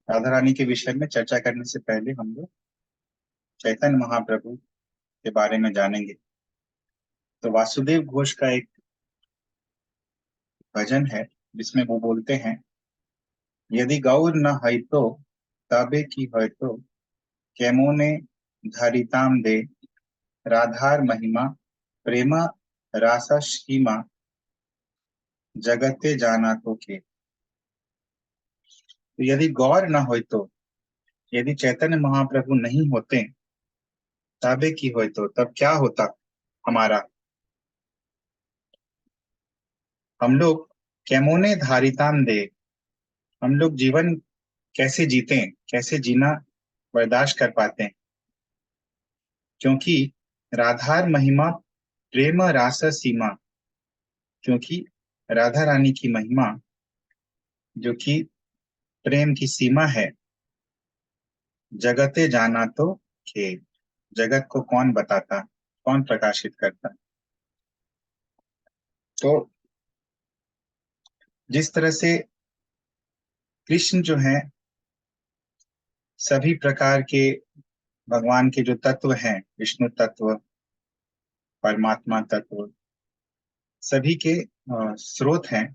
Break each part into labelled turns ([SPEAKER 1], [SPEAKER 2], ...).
[SPEAKER 1] राधा रानी के विषय में चर्चा करने से पहले हम लोग चैतन्य महाप्रभु के बारे में जानेंगे। तो वासुदेव घोष का एक भजन है जिसमें वो बोलते हैं, यदि गौर न है तो तबे की है तो कैमोने धरिताम दे, राधार महिमा प्रेम रासा सीमा, जगते जाना तो के। तो यदि गौर न हो तो, यदि चैतन्य महाप्रभु नहीं होते, तबे की हो तो तब क्या होता हमारा। हम लोग कैमोने धारिताम दे, हम लोग जीवन कैसे जीते हैं, कैसे जीना बर्दाश्त कर पाते हैं, क्योंकि राधार महिमा प्रेम रास सीमा, क्योंकि राधा रानी की महिमा जो कि प्रेम की सीमा है, जगते जाना तो खे, जगत को कौन बताता, कौन प्रकाशित करता। तो जिस तरह से कृष्ण जो है सभी प्रकार के भगवान के जो तत्व हैं, विष्णु तत्व, परमात्मा तत्व, सभी के स्रोत हैं,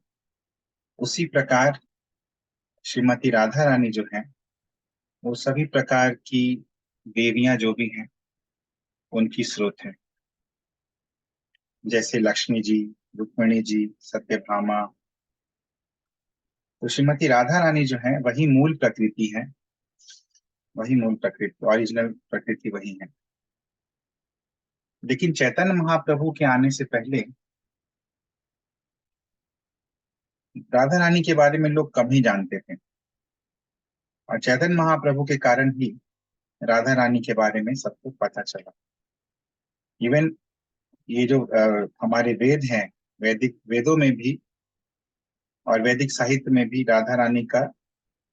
[SPEAKER 1] उसी प्रकार श्रीमती राधा रानी जो है वो सभी प्रकार की देवियां जो भी हैं उनकी स्रोत है। जैसे लक्ष्मी जी, रुक्मिणी जी, सत्यभामा। तो श्रीमती राधा रानी जो है वही मूल प्रकृति है, वही मूल प्रकृति, ओरिजिनल प्रकृति वही है। लेकिन चैतन्य महाप्रभु के आने से पहले राधा रानी के बारे में लोग कम ही जानते थे, और चैतन्य महाप्रभु के कारण ही राधा रानी के बारे में सबको पता चला। इवन ये जो हमारे वेद हैं, वैदिक वेदों में भी और वैदिक साहित्य में भी राधा रानी का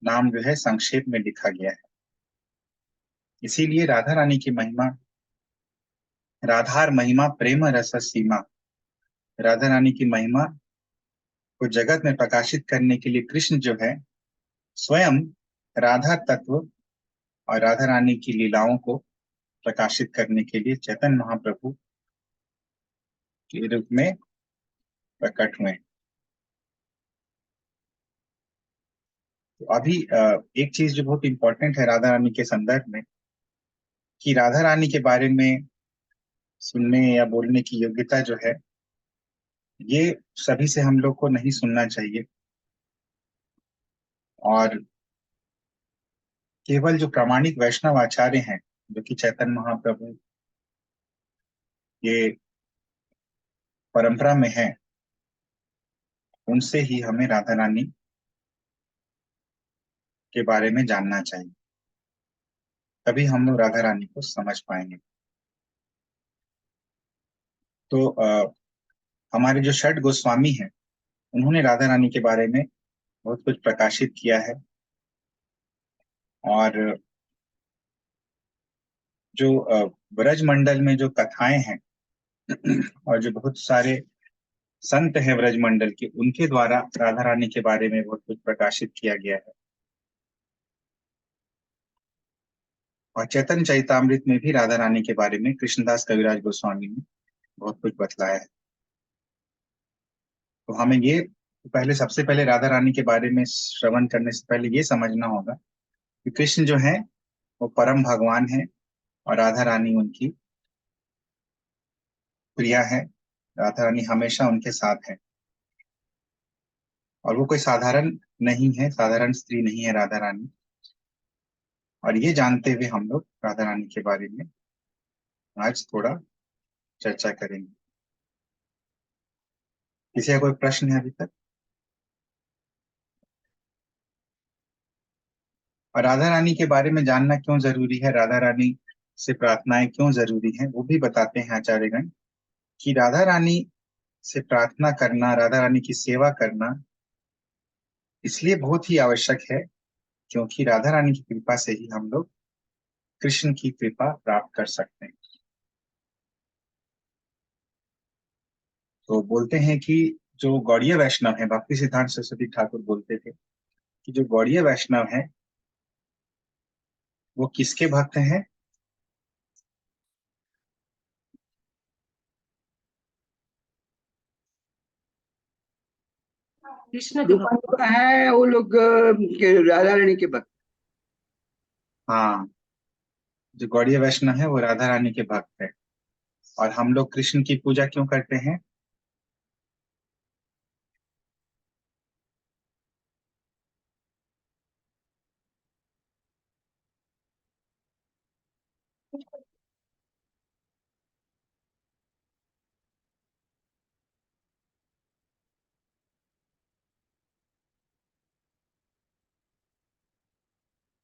[SPEAKER 1] नाम जो है संक्षेप में लिखा गया है। इसीलिए राधा रानी की महिमा, राधार महिमा प्रेम रस सीमा, राधा रानी की महिमा को जगत में प्रकाशित करने के लिए कृष्ण जो है स्वयं राधा तत्व और राधा रानी की लीलाओं को प्रकाशित करने के लिए चैतन्य महाप्रभु के रूप में प्रकट हुए। तो अभी एक चीज जो बहुत इंपॉर्टेंट है राधा रानी के संदर्भ में, कि राधा रानी के बारे में सुनने या बोलने की योग्यता जो है ये सभी से हम लोग को नहीं सुनना चाहिए, और केवल जो प्रामाणिक वैष्णव आचार्य हैं जो कि चैतन्य महाप्रभु ये परंपरा में है, उनसे ही हमें राधा रानी के बारे में जानना चाहिए, तभी हम लोग राधा रानी को समझ पाएंगे। तो हमारे जो षड गोस्वामी हैं उन्होंने राधा रानी के बारे में बहुत कुछ प्रकाशित किया है, और जो ब्रज मंडल में जो कथाएं हैं और जो बहुत सारे संत हैं ब्रज मंडल के, उनके द्वारा राधा रानी के बारे में बहुत कुछ प्रकाशित किया गया है। और चैतन्य चैतामृत में भी राधा रानी के बारे में कृष्णदास कविराज गोस्वामी ने बहुत कुछ बतलाया है। तो हमें ये पहले, सबसे पहले राधा रानी के बारे में श्रवण करने से पहले ये समझना होगा कि कृष्ण जो है वो परम भगवान है और राधा रानी उनकी प्रिया है। राधा रानी हमेशा उनके साथ है, और वो कोई साधारण नहीं है, साधारण स्त्री नहीं है राधा रानी। और ये जानते हुए हम लोग राधा रानी के बारे में आज थोड़ा चर्चा करेंगे। किसी का कोई प्रश्न है अभी तक? और राधा रानी के बारे में जानना क्यों जरूरी है, राधा रानी से प्रार्थनाएं क्यों जरूरी है, वो भी बताते हैं आचार्यगण। कि राधा रानी से प्रार्थना करना, राधा रानी की सेवा करना इसलिए बहुत ही आवश्यक है क्योंकि राधा रानी की कृपा से ही हम लोग कृष्ण की कृपा प्राप्त कर सकते हैं। तो बोलते हैं कि जो गौड़ीय वैष्णव है, भक्ति सिद्धांत सरस्वती ठाकुर बोलते थे कि जो गौड़ीय वैष्णव है वो किसके भक्त हैं?
[SPEAKER 2] कृष्ण के भक्त है वो लोग, राधा रानी के भक्त।
[SPEAKER 1] हाँ, जो गौड़ीय वैष्णव है वो राधा रानी के भक्त है। और हम लोग कृष्ण की पूजा क्यों करते हैं?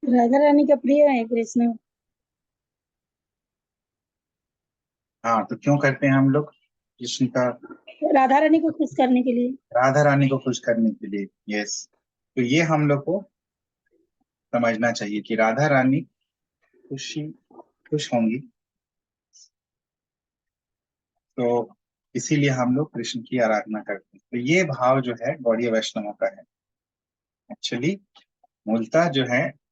[SPEAKER 3] राधा रानी का प्रिय है कृष्ण।
[SPEAKER 1] हाँ, तो क्यों करते हैं हम लोग कृष्ण का?
[SPEAKER 3] राधा रानी को खुश करने के लिए।
[SPEAKER 1] राधा रानी को खुश करने के लिए। यस। तो ये हम लोग को समझना चाहिए कि राधा रानी खुशी खुश होंगी, तो इसीलिए हम लोग कृष्ण की आराधना करते हैं। तो ये भाव जो है गौड़ीय वैष्णवों का है। एक्चुअली मूलतः जो है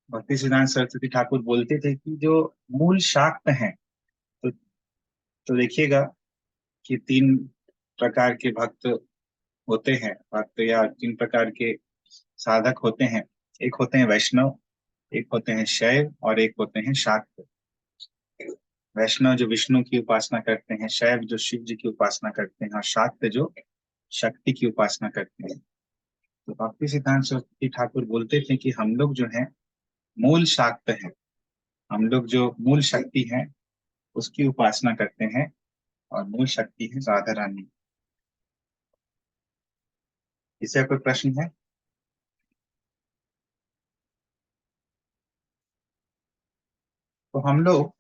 [SPEAKER 1] भक्ति सिद्धांत सरस्वती ठाकुर बोलते थे कि जो मूल शाक्त हैं, तो देखिएगा कि तीन प्रकार के भक्त होते हैं, भक्त या तीन प्रकार के साधक होते हैं। एक होते हैं वैष्णव, एक होते हैं शैव, और एक होते हैं शाक्त। वैष्णव जो विष्णु की उपासना करते हैं, शैव जो शिव जी की उपासना करते हैं, और शाक्त जो शक्ति की उपासना करते हैं। तो भक्ति सिद्धांत सरस्वती ठाकुर बोलते थे कि हम लोग जो है मूल शाक्त हैं, हम लोग जो मूल शक्ति है उसकी उपासना करते हैं, और मूल शक्ति है राधा रानी। इससे कोई प्रश्न है? तो हम लोग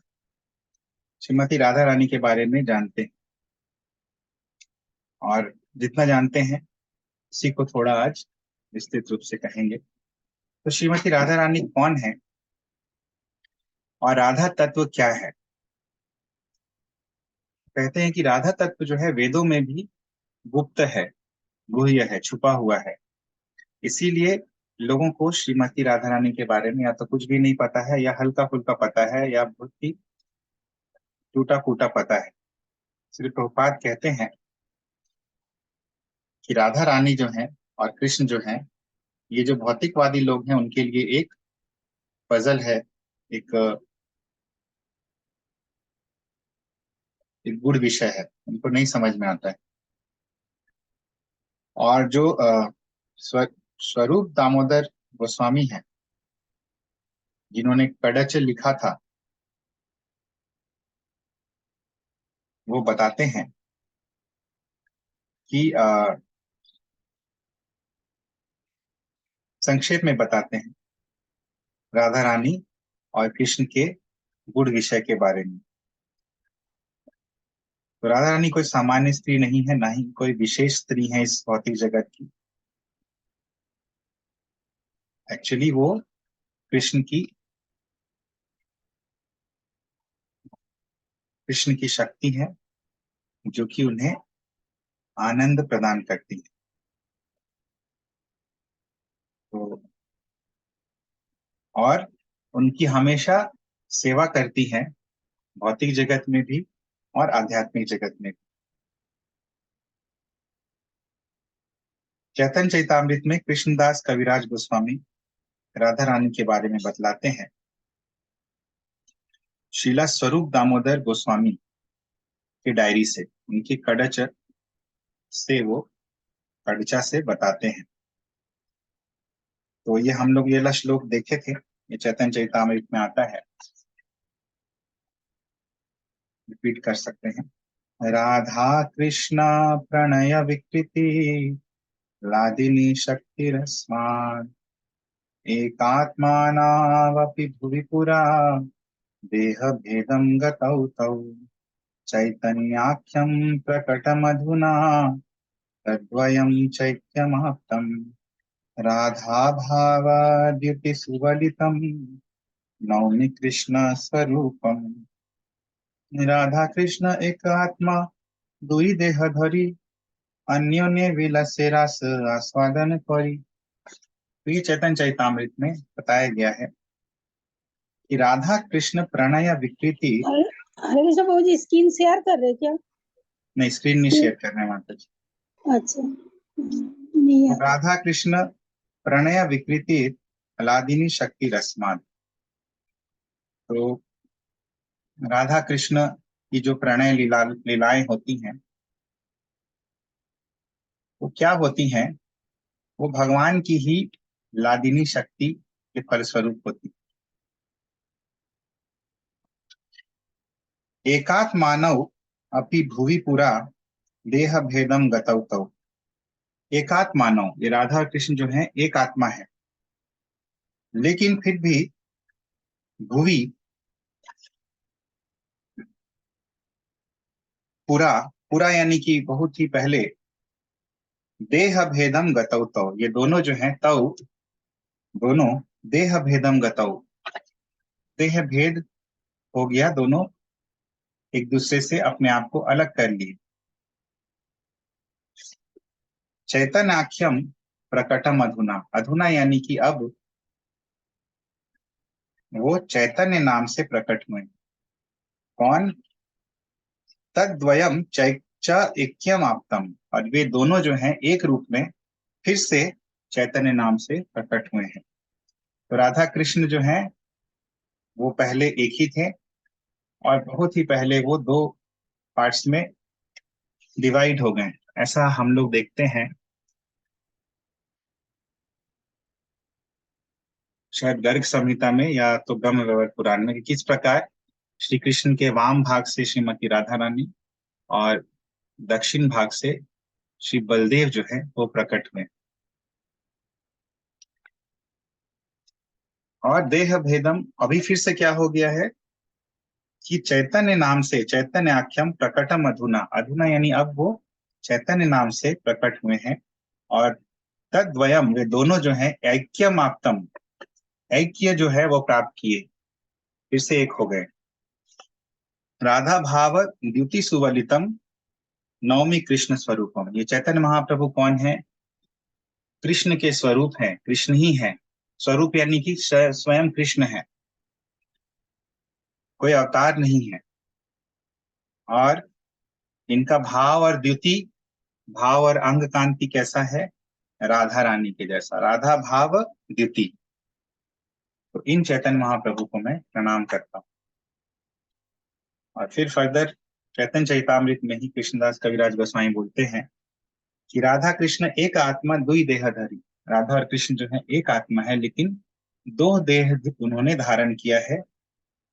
[SPEAKER 1] श्रीमती राधा रानी के बारे में जानते हैं, और जितना जानते हैं उसी को थोड़ा आज विस्तृत रूप से कहेंगे। तो श्रीमती राधा रानी कौन है और राधा तत्व क्या है? कहते हैं कि राधा तत्व जो है वेदों में भी गुप्त है, गुह्य है, छुपा हुआ है। इसीलिए लोगों को श्रीमती राधा रानी के बारे में या तो कुछ भी नहीं पता है, या हल्का फुल्का पता है, या बहुत ही टूटा फूटा पता है। श्री प्रभुपाद कहते हैं कि राधा रानी जो है और कृष्ण जो है, ये जो भौतिकवादी लोग हैं उनके लिए एक पजल है, एक एक गूढ़ विषय है, उनको नहीं समझ में आता है। और जो स्वरूप दामोदर गोस्वामी है, जिन्होंने कड़च लिखा था, वो बताते हैं कि संक्षेप में बताते हैं राधा रानी और कृष्ण के गुड़ विषय के बारे में। तो राधा रानी कोई सामान्य स्त्री नहीं है, ना ही कोई विशेष स्त्री है इस भौतिक जगत की। एक्चुअली वो कृष्ण की शक्ति है, जो कि उन्हें आनंद प्रदान करती है। तो और उनकी हमेशा सेवा करती है, भौतिक जगत में भी और आध्यात्मिक जगत में भी। चैतन्य चैतामृत में कृष्णदास कविराज गोस्वामी राधा रानी के बारे में बतलाते हैं। शीला स्वरूप दामोदर गोस्वामी की डायरी से, उनकी कड़च से वो कड़चा से बताते हैं। तो ये हम लोग ये श्लोक देखे थे, ये चैतन्य चैतामृत में आता है, रिपीट कर सकते हैं। राधा कृष्ण प्रणय विकृति लादिनी शक्तिरस्मान् एकात्मानावपि भुवि पुरा देह भेदं गतौ तौ चैतन्याख्यं प्रकटमधुना तद्वयं चैत्यमाप्तम् राधा भावाद्युति सुवलितं नौमि कृष्ण स्वरूपम्। राधा कृष्ण एक आत्मा दुई देह धरी अन्योन्य विलसे रास आस्वादन करी। तो ये चैतन्य चैतामृत में बताया गया है कि राधा कृष्ण प्रणय विकृति।
[SPEAKER 3] हरे कृष्ण बाबू जी, स्क्रीन शेयर कर रहे क्या?
[SPEAKER 1] नहीं, स्क्रीन नहीं शेयर करना है माता जी।
[SPEAKER 3] अच्छा, नहीं
[SPEAKER 1] तो
[SPEAKER 3] आ रहा।
[SPEAKER 1] राधा कृष्ण प्रणय विकृति अलादिनी शक्ति रस्माद। तो राधा कृष्ण की जो प्रणय लीलाएं होती हैं वो क्या होती हैं? वो भगवान की ही लादिनी शक्ति के फलस्वरूप होती। एकात मानव अपि भुवि पुरा देह भेदम गतौ तौ। एकात मानव, ये राधा और कृष्ण जो है एक आत्मा है, लेकिन फिर भी भुवि पुरा, पुरा यानी कि बहुत ही पहले, देह भेदम गतौ तौ, ये दोनों जो हैं तौ, दोनों देह भेदम गतौ, देह भेद हो गया, दोनों एक दूसरे से अपने आप को अलग कर लिए। चैतन्याख्यम प्रकटम अधुना, अधुना यानी कि अब वो चैतन्य नाम से प्रकट हुए। कौन? तद्वयम चैच ऐक्यम आप्तम, और वे दोनों जो हैं एक रूप में फिर से चैतन्य नाम से प्रकट हुए हैं। तो राधा कृष्ण जो हैं वो पहले एक ही थे, और बहुत ही पहले वो दो पार्ट्स में डिवाइड हो गए। ऐसा हम लोग देखते हैं शायद गर्ग संहिता में या तो ब्रह्म वैवर्त पुराण में, कि किस प्रकार श्री कृष्ण के वाम भाग से श्रीमती राधा रानी और दक्षिण भाग से श्री बलदेव जो है वो प्रकट हुए। और देह भेदम अभी फिर से क्या हो गया है कि चैतन्य नाम से, चैतन्य आख्यम प्रकटम अधुना, अधुना यानी अब वो चैतन्य नाम से प्रकट हुए हैं। और तद्वयम, वे दोनों जो हैं ऐक्यम आप्तम, ऐक्य जो है वो प्राप्त किए, फिर से एक हो गए। राधा भाव द्युति सुवलितम नवमी कृष्ण स्वरूपम, ये चैतन्य महाप्रभु कौन है? कृष्ण के स्वरूप हैं, कृष्ण ही है। स्वरूप यानी कि स्वयं कृष्ण है, कोई अवतार नहीं है। और इनका भाव और द्युति, भाव और अंग कांति कैसा है? राधा रानी के जैसा, राधा भाव द्युति। तो इन चैतन्य महाप्रभु को मैं प्रणाम करता हूँ। और फिर फर्दर चैतन्य चैतामृत में ही कृष्णदास कविराज गोस्वामी बोलते हैं कि राधा कृष्ण एक आत्मा दुई देहधारी, राधा और कृष्ण जो है एक आत्मा है, लेकिन दो देह उन्होंने धारण किया है।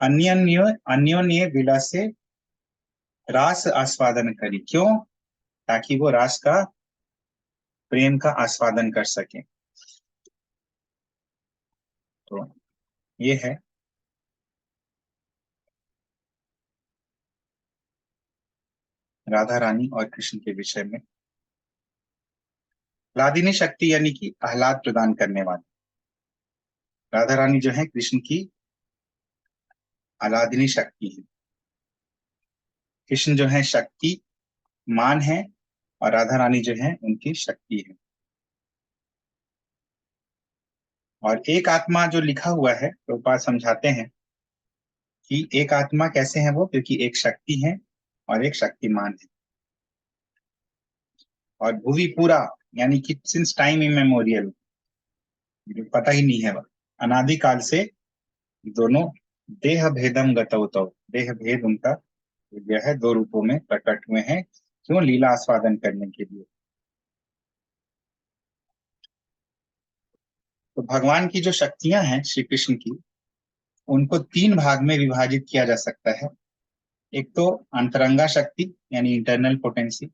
[SPEAKER 1] अन्योन्य अन्योन्य विलासे रास आस्वादन करी, क्यों? ताकि वो रास का, प्रेम का आस्वादन कर सके। तो ये है राधा रानी और कृष्ण के विषय में। लादिनी शक्ति यानी कि आह्लाद प्रदान करने वाली, राधा रानी जो है कृष्ण की आह्लादिनी शक्ति है। कृष्ण जो है शक्ति मान है, और राधा रानी जो है उनकी शक्ति है। और एक आत्मा जो लिखा हुआ है, प्रभुपाद समझाते हैं कि एक आत्मा कैसे है वो, क्योंकि एक शक्ति है और एक शक्तिमान है। और भुवि पूरा यानी कि सिंस टाइम इमेमोरियल, पता ही नहीं है, अनादिकाल से दोनों देह भेदम गतौ, देह भेद उनका यह है, दो रूपों में प्रकट हुए हैं। क्यों? लीला आस्वादन करने के लिए। तो भगवान की जो शक्तियां हैं श्री कृष्ण की, उनको तीन भाग में विभाजित किया जा सकता है। एक तो अंतरंगा शक्ति यानी इंटरनल पोटेंसी,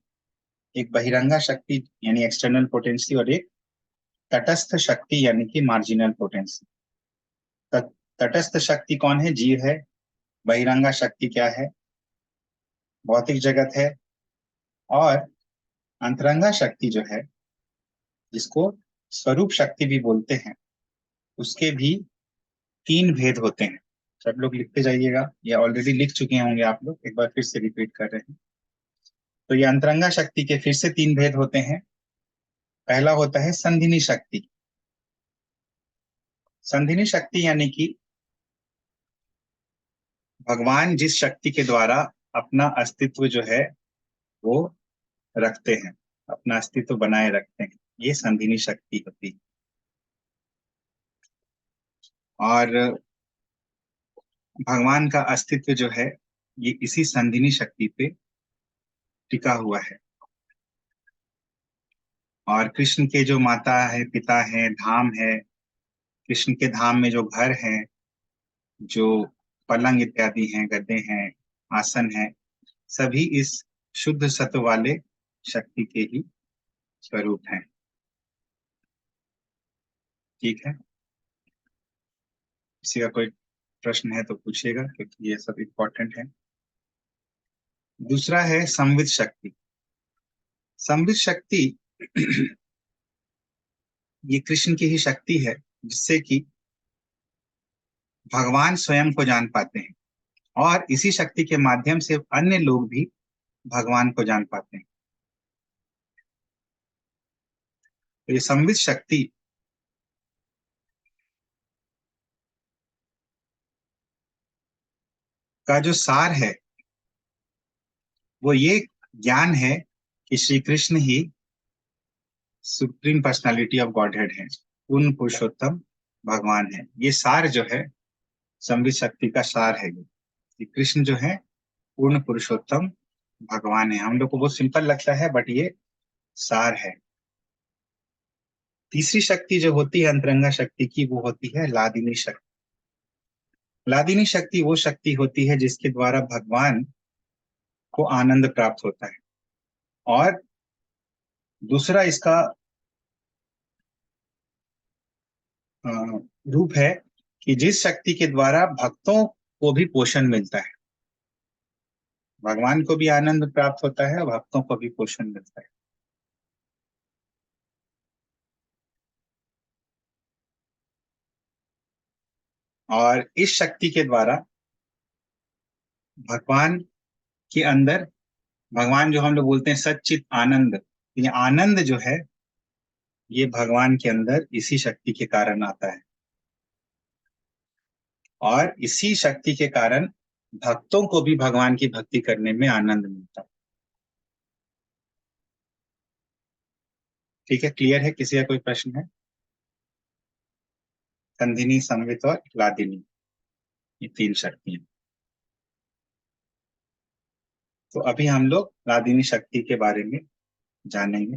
[SPEAKER 1] एक बहिरंगा शक्ति यानी एक्सटर्नल पोटेंसी, और एक तटस्थ शक्ति यानी कि मार्जिनल पोटेंसी। तटस्थ शक्ति कौन है? जीव है। बहिरंगा शक्ति क्या है? भौतिक जगत है। और अंतरंगा शक्ति जो है, जिसको स्वरूप शक्ति भी बोलते हैं, उसके भी तीन भेद होते हैं। सब लोग लिखते जाइएगा, या ऑलरेडी लिख चुके होंगे आप लोग, एक बार फिर से रिपीट कर रहे हैं। तो ये अंतरंगा शक्ति के फिर से तीन भेद होते हैं। पहला होता है संधिनी शक्ति। संधिनी शक्ति यानी कि भगवान जिस शक्ति के द्वारा अपना अस्तित्व जो है वो रखते हैं, अपना अस्तित्व बनाए रखते हैं, ये संधिनी शक्ति होती है। और भगवान का अस्तित्व जो है ये इसी संधिनी शक्ति पे टिका हुआ है। और कृष्ण के जो माता है, पिता है, धाम है, कृष्ण के धाम में जो घर है, जो पलंग इत्यादि हैं, गद्दे हैं, आसन है, सभी इस शुद्ध सत्व वाले शक्ति के ही स्वरूप हैं। ठीक है, किसी का कोई प्रश्न है तो पूछिएगा, क्योंकि ये सब इम्पोर्टेंट है। दूसरा है संवित शक्ति। संवित शक्ति ये कृष्ण की ही शक्ति है, जिससे कि भगवान स्वयं को जान पाते हैं और इसी शक्ति के माध्यम से अन्य लोग भी भगवान को जान पाते हैं। तो ये संवित शक्ति का जो सार है वो ये ज्ञान है कि श्री कृष्ण ही सुप्रीम पर्सनालिटी ऑफ गॉडहेड है, पूर्ण पुरुषोत्तम भगवान है। ये सार जो है संवित शक्ति का सार है ये, कि कृष्ण जो है पूर्ण पुरुषोत्तम भगवान है। हम लोग को बहुत सिंपल लगता है, बट ये सार है। तीसरी शक्ति जो होती है अंतरंगा शक्ति की, वो होती है लादिनी शक्ति। लादिनी शक्ति वो शक्ति होती है जिसके द्वारा भगवान को आनंद प्राप्त होता है। और दूसरा इसका रूप है कि जिस शक्ति के द्वारा भक्तों को भी पोषण मिलता है, भगवान को भी आनंद प्राप्त होता है, भक्तों को भी पोषण मिलता है। और इस शक्ति के द्वारा भगवान के अंदर, भगवान जो हम लोग बोलते हैं सच्चित आनंद, ये आनंद जो है ये भगवान के अंदर इसी शक्ति के कारण आता है। और इसी शक्ति के कारण भक्तों को भी भगवान की भक्ति करने में आनंद मिलता है। ठीक है, क्लियर है? किसी का कोई प्रश्न है? संधिनी, संवित और लादिनी, ये तीन शक्तियां। तो अभी हम लोग लादिनी शक्ति के बारे में जानेंगे।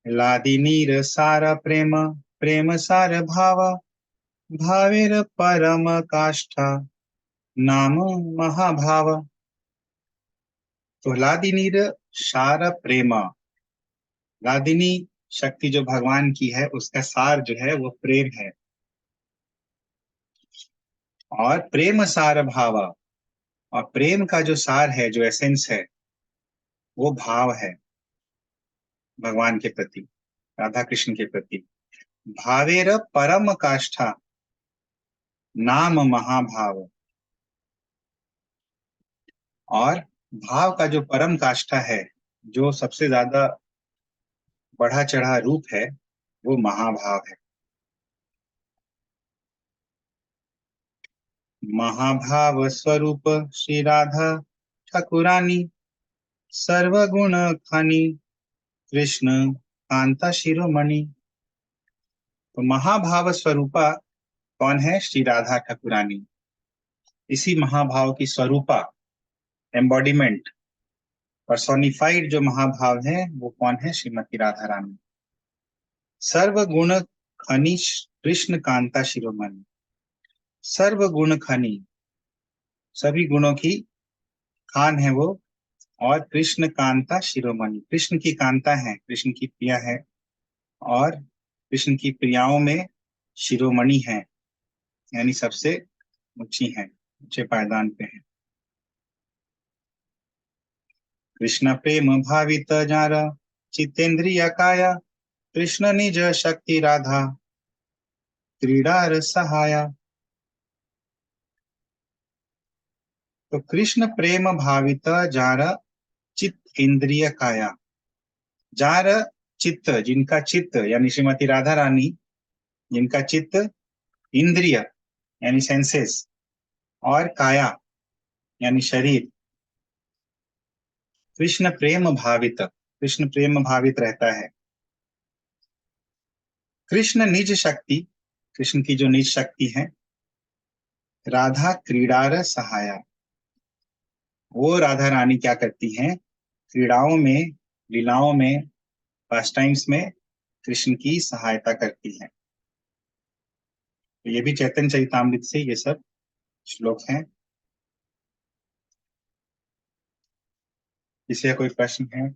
[SPEAKER 1] लादिनीर सार प्रेम, प्रेम सार भाव, भावेर परम काष्ठा, नाम महाभाव। तो लादिनीर सार प्रेम, लादिनी शक्ति जो भगवान की है उसका सार जो है वो प्रेम है। और प्रेम सार भाव, और प्रेम का जो सार है, जो एसेंस है, वो भाव है भगवान के प्रति, राधा कृष्ण के प्रति। भावेर परम काष्ठा, नाम महाभाव। और भाव का जो परम काष्ठा है, जो सबसे ज्यादा बढ़ा चढ़ा रूप है, वो महाभाव है। महाभाव स्वरूप श्री राधा ठाकुरानी, सर्वगुण खानी कृष्ण कांता शिरोमणि। तो महाभाव स्वरूपा कौन है? श्री राधा ठाकुरानी। इसी महाभाव की स्वरूपा, एम्बॉडीमेंट, पर्सोनिफाइड जो महाभाव है वो कौन है? श्रीमती राधा रानी। सर्वगुण खनि कृष्ण कांता शिरोमणि। सर्वगुण खनि, सभी गुणों की खान है वो। और कृष्ण कांता शिरोमणि, कृष्ण की कांता है, कृष्ण की प्रिया है। और कृष्ण की प्रियाओं में शिरोमणि है, यानी सबसे ऊंची है, ऊंचे पायदान पे है। कृष्ण प्रेम भावित जार, चितेंद्रिय काया, कृष्ण निज शक्ति राधा, क्रीडार सहाया। तो कृष्ण प्रेम भावित जार, चित इंद्रिय काया। जार चित्त, जिनका चित्त यानी श्रीमती राधा रानी, जिनका चित्त इंद्रिय यानी सेंसेस, और काया यानी शरीर कृष्ण प्रेम भावित, कृष्ण प्रेम भावित रहता है। कृष्ण निज शक्ति, कृष्ण की जो निज शक्ति है, राधा क्रीडार सहाया, वो राधा रानी क्या करती हैं, क्रीड़ाओं में, लीलाओं में, पास टाइम्स में कृष्ण की सहायता करती है। तो ये भी चैतन्य चरितामृत से ये सब श्लोक हैं। इसलिए कोई प्रश्न है?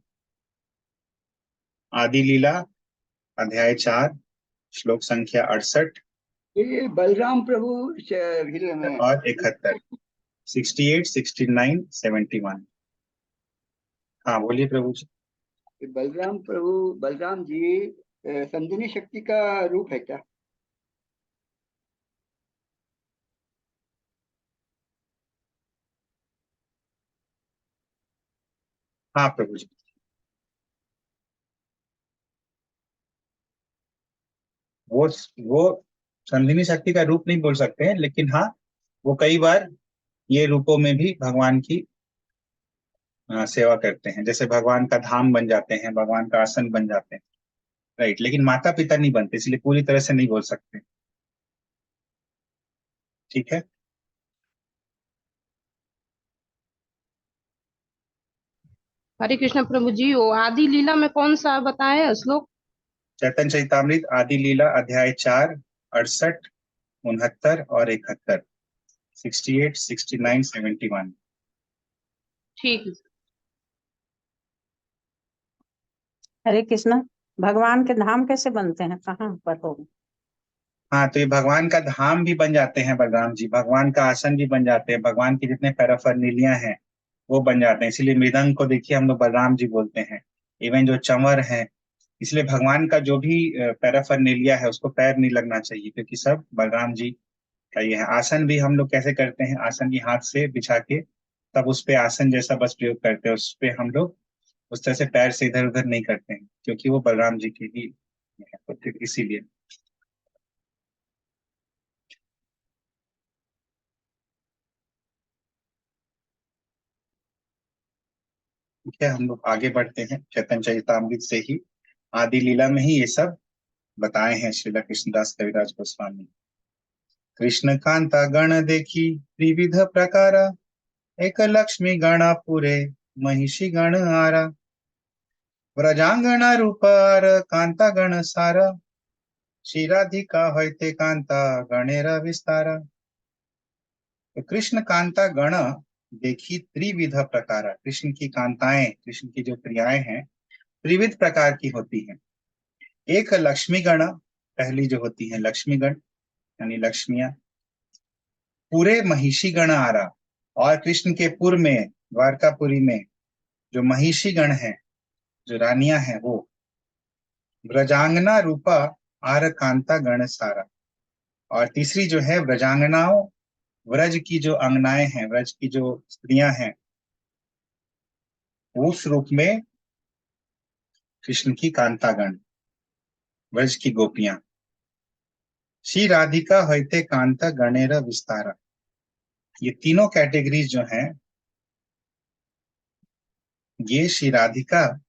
[SPEAKER 1] आदि लीला अध्याय 4 श्लोक संख्या 68
[SPEAKER 2] ये बलराम प्रभु लीला में
[SPEAKER 1] और 71, 68, 69, 71। हाँ बोलिए प्रभु जी।
[SPEAKER 2] बलराम प्रभु, बलराम जी संजीवनी शक्ति का रूप है क्या?
[SPEAKER 1] हाँ प्रभु जी, वो संधिनी शक्ति का रूप नहीं बोल सकते हैं, लेकिन हाँ वो कई बार ये रूपों में भी भगवान की सेवा करते हैं। जैसे भगवान का धाम बन जाते हैं, भगवान का आसन बन जाते हैं, राइट। लेकिन माता पिता नहीं बनते, इसलिए पूरी तरह से नहीं बोल सकते। ठीक है।
[SPEAKER 4] हरे कृष्ण प्रभु जी, वो आदि लीला में कौन सा बताया है श्लोक?
[SPEAKER 1] चैतन्य चरितामृत आदि लीला अध्याय 4, 68, 69 और 71, 68, 69, 71।
[SPEAKER 4] ठीक है।
[SPEAKER 5] हरे कृष्णा, भगवान के धाम कैसे बनते हैं, कहाँ पर हो?
[SPEAKER 1] हाँ, तो ये भगवान का धाम भी बन जाते हैं बलराम जी, भगवान का आसन भी बन जाते हैं, भगवान की जितने पैराफर्नेलिया हैं वो बन जाते हैं। इसीलिए मृदंग को देखिए हम लोग बलराम जी बोलते हैं। इवन जो चंवर है, इसलिए भगवान का जो भी पैराफर्नेलिया है उसको पैर नहीं लगना चाहिए, क्योंकि सब बलराम जी का ये है। आसन भी हम लोग कैसे करते हैं, आसन भी हाथ से बिछा के तब उस पे आसन जैसा बस प्रयोग करते हैं, उस पे हम लोग उस तरह से पैर से इधर उधर नहीं करते हैं, क्योंकि वो बलराम जी की ही है, तो फिर इसीलिए। ठीक है, हम लोग आगे बढ़ते हैं। चैतन्य चरितामृत से ही आदि लीला में ही ये सब बताए हैं श्रीला कृष्णदास कविराज गोस्वामी। कृष्ण कांता गण देखी त्रिविध प्रकार, एक लक्ष्मी गणा पुरे महिषी गण आरा, व्रजांगना रूपार कांता गण सारा, श्रीराधिका होते कांता गणेर विस्तारा। तो कृष्ण कांता गण देखी त्रिविध प्रकार, कृष्ण की कांताएं, कृष्ण की जो प्रियाएं हैं त्रिविध प्रकार की होती हैं। एक लक्ष्मी गण, पहली जो होती है लक्ष्मी गण यानी लक्ष्मियां, पूरे महिषी गण आरा, और कृष्ण के पुर में, द्वारकापुरी में जो महिषी गण है, जो रानियां हैं वो, ब्रजांगना रूपा आर कांता गण सारा, और तीसरी जो है ब्रजांगनाओं, व्रज की जो अंगनाएं हैं, व्रज की जो स्त्रियां हैं, उस रूप में कृष्ण की कांतागण, व्रज की गोपियां। श्री राधिका होते कांता गणेर विस्तारा, ये तीनों कैटेगरीज जो हैं ये श्री राधिका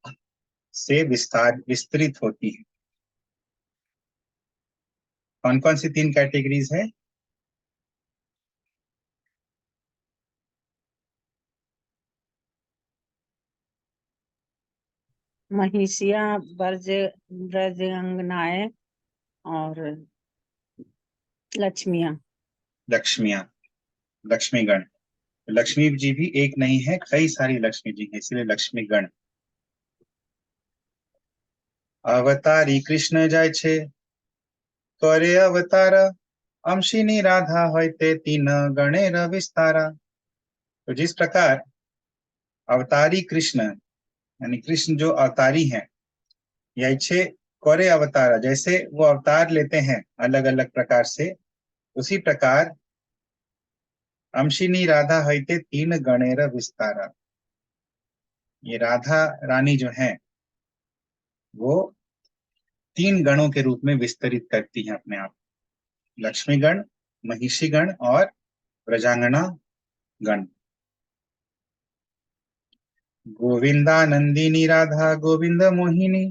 [SPEAKER 1] से विस्तृत होती है। कौन कौन सी तीन कैटेगरीज है?
[SPEAKER 5] महिषिया, ब्रज ब्रज अंगनाएं और लक्ष्मियां।
[SPEAKER 1] लक्ष्मियां, लक्ष्मीगण। लक्ष्मी जी भी एक नहीं है, कई सारी लक्ष्मी जी हैं, इसलिए लक्ष्मीगण। अवतारी कृष्ण जाय छे करे अवतार, अंशिनी राधा होते तीन गणेर विस्तारा। तो जिस प्रकार अवतारी कृष्ण यानी कृष्ण जो अवतारी हैं, यैछे करे अवतारा, जैसे वो अवतार लेते हैं अलग अलग प्रकार से, उसी प्रकार अंशिनी राधा होते तीन गणेर विस्तारा, ये राधा रानी जो है वो तीन गणों के रूप में विस्तरित करती हैं अपने आप। लक्ष्मीगण, महिषीगण और प्रजांगना गण। गोविंदानंदिनी राधा गोविंद मोहिनी,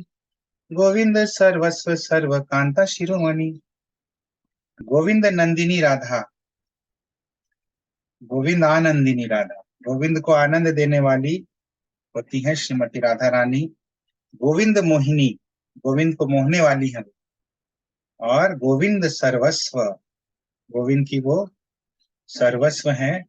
[SPEAKER 1] गोविंद सर्वस्व सर्व कांता शिरोमणि। गोविंद नंदिनी राधा, गोविंद आनंदिनी राधा, गोविंद को आनंद देने वाली होती है श्रीमती राधा रानी। गोविंद मोहिनी, गोविंद को मोहने वाली है। और गोविंद सर्वस्व, गोविंद की वो सर्वस्व है।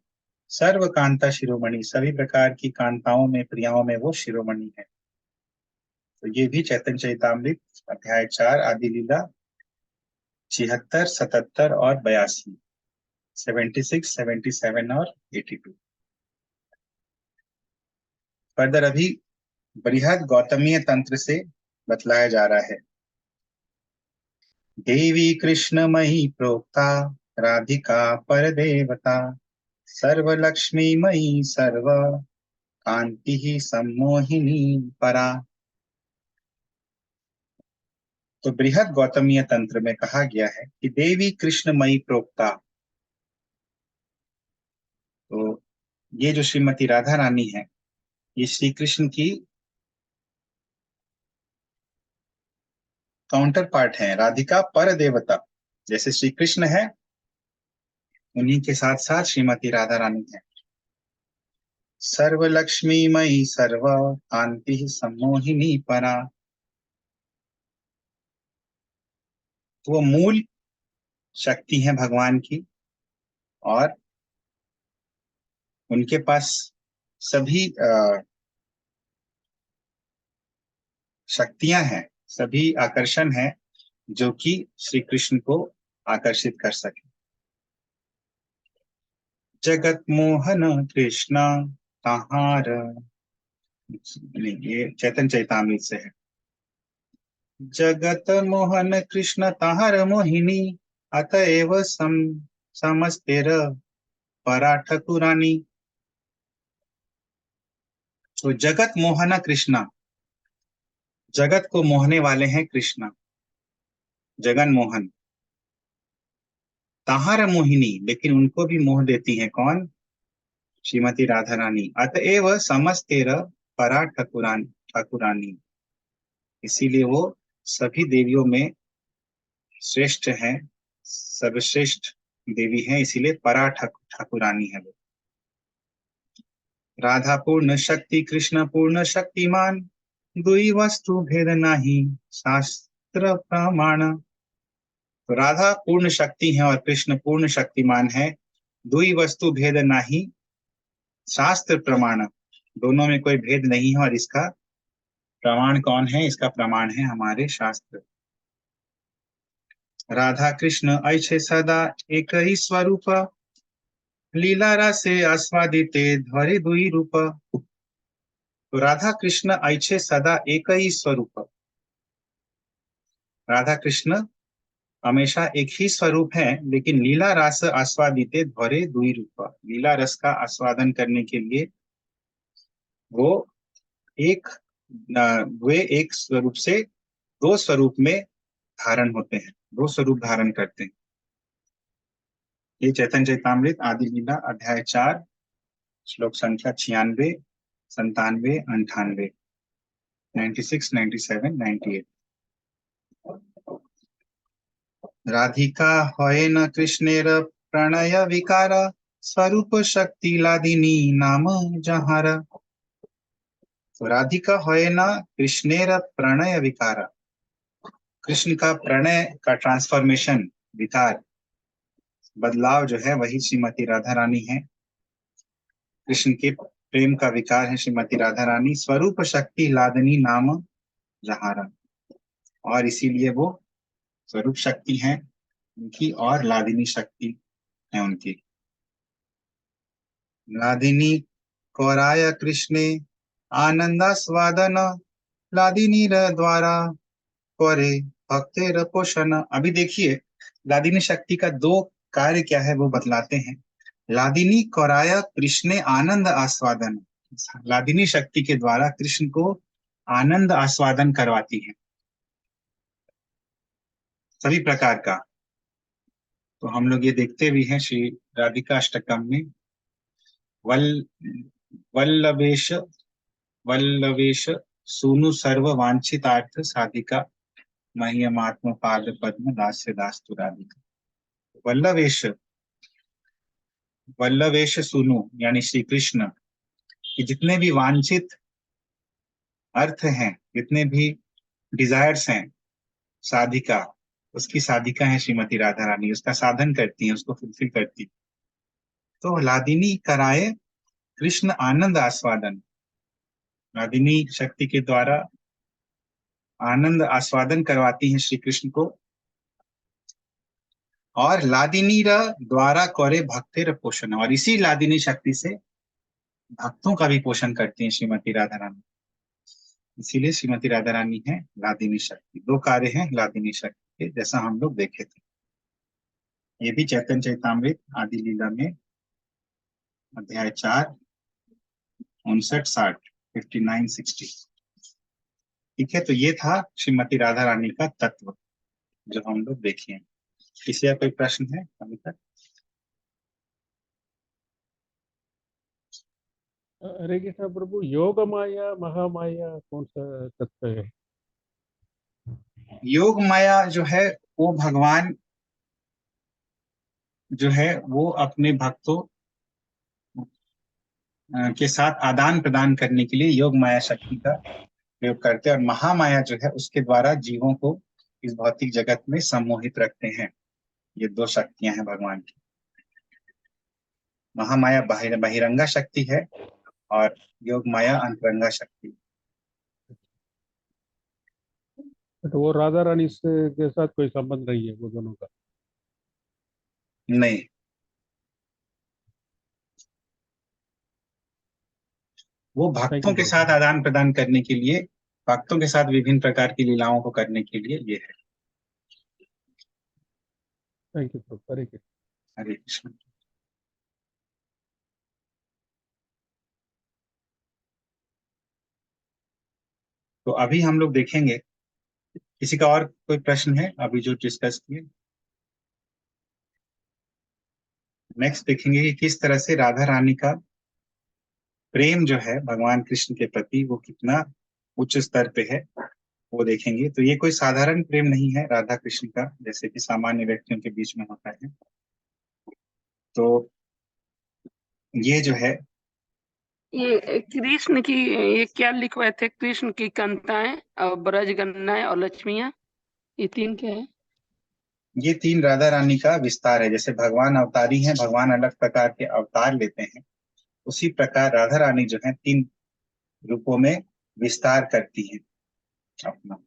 [SPEAKER 1] सर्व कांता शिरोमणि, सभी प्रकार की कांताओं में प्रियाओं में वो शिरोमणि है। तो ये भी चैतन्य चरितामृत अध्याय 4 आदि लीला 76, 77 और 82, 76, 77 और 82। फर्दर अभी बृहद गौतमीय तंत्र से बतलाया जा रहा है। देवी कृष्णमयी प्रोक्ता, राधिका पर देवता, सर्व लक्ष्मी मयी सर्व कांति ही सम्मोहिनी परा। तो बृहद गौतमीय तंत्र में कहा गया है कि देवी कृष्णमयी प्रोक्ता, तो ये जो श्रीमती राधा रानी है ये श्री कृष्ण की काउंटर पार्ट है। राधिका पर देवता, जैसे श्री कृष्ण है उन्हीं के साथ साथ श्रीमती राधा रानी है। सर्व लक्ष्मी मयी सर्व कांति सम्मोहिनी परा, वो मूल शक्ति है भगवान की और उनके पास सभी शक्तियां हैं, सभी आकर्षण है जो कि श्री कृष्ण को आकर्षित कर सके। जगत मोहन कृष्ण ताहार, ये चैतन्य चरितामृत से है। जगत मोहन कृष्ण ताहार मोहिनी, अतएव समस्तेर परा ठकुरानी। तो जगत मोहन कृष्णा, जगत को मोहने वाले हैं कृष्णा, जगन मोहन। ताहार मोहिनी, लेकिन उनको भी मोह देती हैं कौन? श्रीमती राधा रानी। अतएव समस्तेर परा ठाकुरानी, इसीलिए वो सभी देवियों में श्रेष्ठ है, सर्वश्रेष्ठ देवी है, इसीलिए परा ठाकुरानी है वो। राधा पूर्ण शक्ति कृष्ण पूर्ण शक्तिमान, दुई वस्तु भेद नाही शास्त्र प्रमाण। तो राधा पूर्ण शक्ति है और कृष्ण पूर्ण शक्तिमान है। दुई वस्तु भेद नाही शास्त्र प्रमाण, दोनों में कोई भेद नहीं है। और इसका प्रमाण कौन है? इसका प्रमाण है हमारे शास्त्र। राधा कृष्ण ऐसे सदा एक ही स्वरूप, लीला रसे आस्वादिते ध्वरि दुई रूप। तो राधा कृष्ण ऐसे सदा एक ही स्वरूप, राधा कृष्ण हमेशा एक ही स्वरूप है, लेकिन लीला रस आस्वादिते ध्वरे दुई रूप, लीला रस का आस्वादन करने के लिए वो वे एक स्वरूप से दो स्वरूप में धारण होते हैं, दो स्वरूप धारण करते हैं। ये चैतन्य चरितामृत आदि लीला अध्याय 4 श्लोक संख्या 96, 97, 98, 96, 97, 98। राधिका होय न कृष्णेर प्रणय विकार, स्वरूप शक्ति लादिनी नाम जहार। तो राधिका होय न कृष्णेर प्रणय विकार, कृष्ण का प्रणय का ट्रांसफॉर्मेशन, विकार, बदलाव जो है वही श्रीमती राधा रानी है। कृष्ण के प्रेम का विकार है श्रीमती राधा रानी। स्वरूप शक्ति लादनी नाम जहारा, और इसीलिए वो स्वरूप शक्ति है उनकी और लादिनी शक्ति है उनकी। लादिनी कौराय कृष्णे आनंदास्वादन, लादिनी द्वारा करे भक्तेर पोषण। अभी देखिए लादिनी शक्ति का दो कार्य क्या है वो बतलाते हैं। लादिनी कौराय कृष्णे आनंद आस्वादन, लादिनी शक्ति के द्वारा कृष्ण को आनंद आस्वादन करवाती है सभी प्रकार का। तो हम लोग ये देखते भी हैं श्री राधिका अष्टकम में वल वल्लवेश वल्लवेश सूनु सर्व वांछितार्थ साधिका मह्यमात्म पाद पद्म दास्य दास्तु राधिका। वल्लवेश वल्लवेश सूनु यानी श्री कृष्ण कि जितने भी वांछित अर्थ हैं, जितने भी डिजायर्स हैं, साधिका, उसकी साधिका है श्रीमती राधा रानी, उसका साधन करती हैं, उसको फुलफिल करती हैं। तो लादिनी कराए कृष्ण आनंद आस्वादन, लादिनी शक्ति के द्वारा आनंद आस्वादन करवाती हैं श्री कृष्ण को। और लादिनी द्वारा करे भक्तिर पोषण, और इसी लादिनी शक्ति से भक्तों का भी पोषण करती हैं श्रीमती राधा रानी। इसीलिए श्रीमती राधा रानी है लादिनी शक्ति। दो कार्य हैं लादिनी शक्ति के, जैसा हम लोग देखे थे। ये भी चैतन्य चैतामृत आदि लीला में अध्याय 4 59 60 59 60। ठीक है, तो ये था श्रीमती राधा रानी का तत्व जो हम लोग देखे हैं। किसी का कोई प्रश्न है अभी तक?
[SPEAKER 6] हरे कृष्ण प्रभु, योग माया महामाया कौन सा तत्व है?
[SPEAKER 1] योग माया जो है वो भगवान जो है वो अपने भक्तों के साथ आदान प्रदान करने के लिए योग माया शक्ति का प्रयोग करते हैं, और महामाया जो है उसके द्वारा जीवों को इस भौतिक जगत में सम्मोहित रखते हैं। ये दो शक्तियां हैं भगवान की। महामाया बहिरंगा शक्ति है और योग माया अंतरंगा शक्ति।
[SPEAKER 6] तो वो राधा रानी से के साथ कोई संबंध नहीं है वो दोनों का?
[SPEAKER 1] नहीं, वो
[SPEAKER 6] थैंक
[SPEAKER 1] भक्तों
[SPEAKER 6] यू
[SPEAKER 1] के
[SPEAKER 6] प्रभु।
[SPEAKER 1] साथ आदान प्रदान करने के लिए, भक्तों के साथ विभिन्न प्रकार की लीलाओं को करने के लिए ये है।
[SPEAKER 6] थैंक यू प्रभु। हरे कृष्ण।
[SPEAKER 1] हरे कृष्ण। तो अभी हम लोग देखेंगे, किसी का और कोई प्रश्न है अभी जो डिस्कस किए? नेक्स्ट देखेंगे कि किस तरह से राधा रानी का प्रेम जो है भगवान कृष्ण के प्रति वो कितना उच्च स्तर पे है, वो देखेंगे। तो ये कोई साधारण प्रेम नहीं है राधा कृष्ण का, जैसे कि सामान्य व्यक्तियों के बीच में होता है। तो ये जो है
[SPEAKER 7] ये कृष्ण की, ये क्या लिखवाए थे? कृष्ण की कंताएं और ब्रज गन्नाएं और लक्ष्मियां, ये तीन क्या है?
[SPEAKER 1] ये तीन राधा रानी का विस्तार है। जैसे भगवान अवतारी हैं, भगवान अलग प्रकार के अवतार लेते हैं, उसी प्रकार राधा रानी जो है तीन रूपों में विस्तार करती है अपना।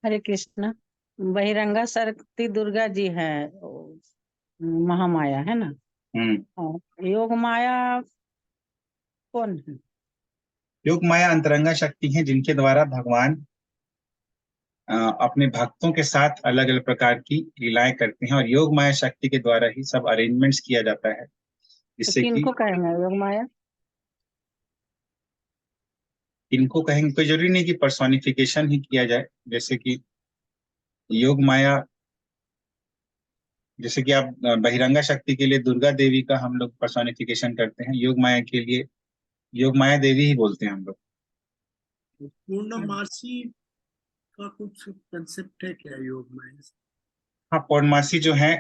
[SPEAKER 5] हरे कृष्ण। बहिरंगा शक्ति दुर्गा जी है, महामाया है ना। और योग माया कौन है?
[SPEAKER 1] योग माया अंतरंगा शक्ति है, जिनके द्वारा भगवान अपने भक्तों के साथ अलग अलग प्रकार की लीलाएं करते हैं, और योग माया शक्ति के द्वारा ही सब अरेंजमेंट्स किया जाता है,
[SPEAKER 5] तो
[SPEAKER 1] जिससे कि
[SPEAKER 5] किनको कहेंगे योग माया?
[SPEAKER 1] इनको कहेंगे, कोई जरूरी नहीं कि पर्सोनिफिकेशन ही किया जाए। जैसे कि योग माया, जैसे कि आप बहिरंगा शक्ति के लिए दुर्गा देवी का हम लोग पर्सोनिफिकेशन करते हैं, योग माया के लिए योग माया देवी ही बोलते हैं हम लोग।
[SPEAKER 8] पूर्णमासी का कुछ कंसेप्ट है क्या योग माया से?
[SPEAKER 1] हाँ, पौर्णमासी जो है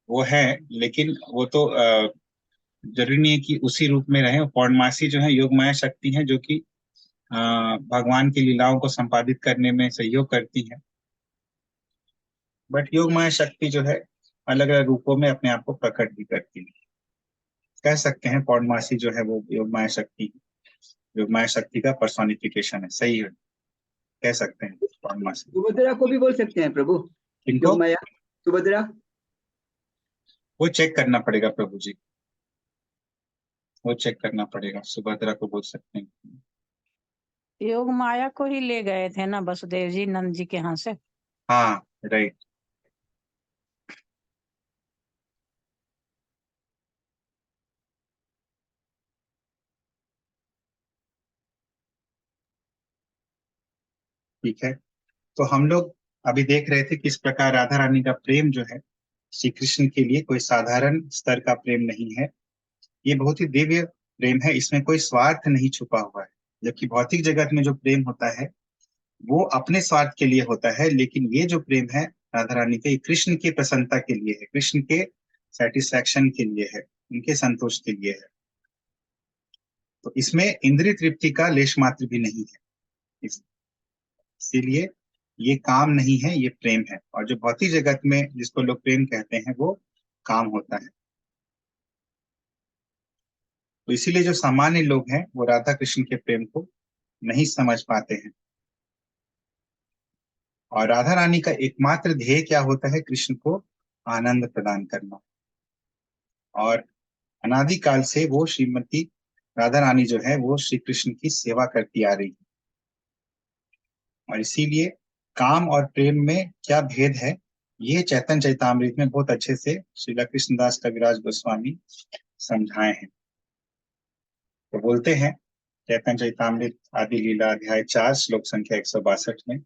[SPEAKER 1] वो है, लेकिन वो तो जरूरी नहीं है कि उसी रूप में रहे। पौर्णमासी जो है योग माया शक्ति है, जो कि भगवान की लीलाओं को संपादित करने में सहयोग करती है। बट योग माया शक्ति जो है अलग अलग रूपों में अपने आप को प्रकट भी करती है। कह सकते हैं पौर्णमासी जो है वो योग माया शक्ति, योग माया शक्ति का पर्सोनिफिकेशन है। सही है, कह सकते हैं पौर्णमासी।
[SPEAKER 2] सुभद्रा को भी बोल सकते हैं प्रभु,
[SPEAKER 1] इनको
[SPEAKER 2] योग माया सुभद्रा।
[SPEAKER 1] वो चेक करना पड़ेगा प्रभु जी, वो चेक करना पड़ेगा। सुभद्रा को बोल सकते हैं।
[SPEAKER 5] योग माया को ही ले गए थे ना वसुदेव जी नंद जी के यहाँ से।
[SPEAKER 1] हाँ, राइट। ठीक है, तो हम लोग अभी देख रहे थे कि इस प्रकार राधा रानी का प्रेम जो है श्री कृष्ण के लिए कोई साधारण स्तर का प्रेम नहीं है, ये बहुत ही दिव्य प्रेम है, इसमें कोई स्वार्थ नहीं छुपा हुआ है। जबकि भौतिक जगत में जो प्रेम होता है वो अपने स्वार्थ के लिए होता है, लेकिन ये जो प्रेम है राधा रानी के, ये कृष्ण की प्रसन्नता के लिए है, कृष्ण के सेटिस्फैक्शन के लिए है, उनके संतोष के लिए है। तो इसमें इंद्रिय तृप्ति का लेश मात्र भी नहीं है, इसीलिए ये काम नहीं है, ये प्रेम है। और जो भौतिक जगत में जिसको लोग प्रेम कहते हैं वो काम होता है। तो इसीलिए जो सामान्य लोग हैं वो राधा कृष्ण के प्रेम को नहीं समझ पाते हैं। और राधा रानी का एकमात्र ध्येय क्या होता है? कृष्ण को आनंद प्रदान करना। और अनादिकाल से वो श्रीमती राधा रानी जो है वो श्री कृष्ण की सेवा करती आ रही है। और इसीलिए काम और प्रेम में क्या भेद है, ये चैतन्य चरितामृत में बहुत अच्छे से श्रीला कृष्णदास कविराज गोस्वामी समझाए हैं। तो बोलते हैं चैतन्य चरितामृत आदि लीला अध्याय 4 श्लोक संख्या 162 में,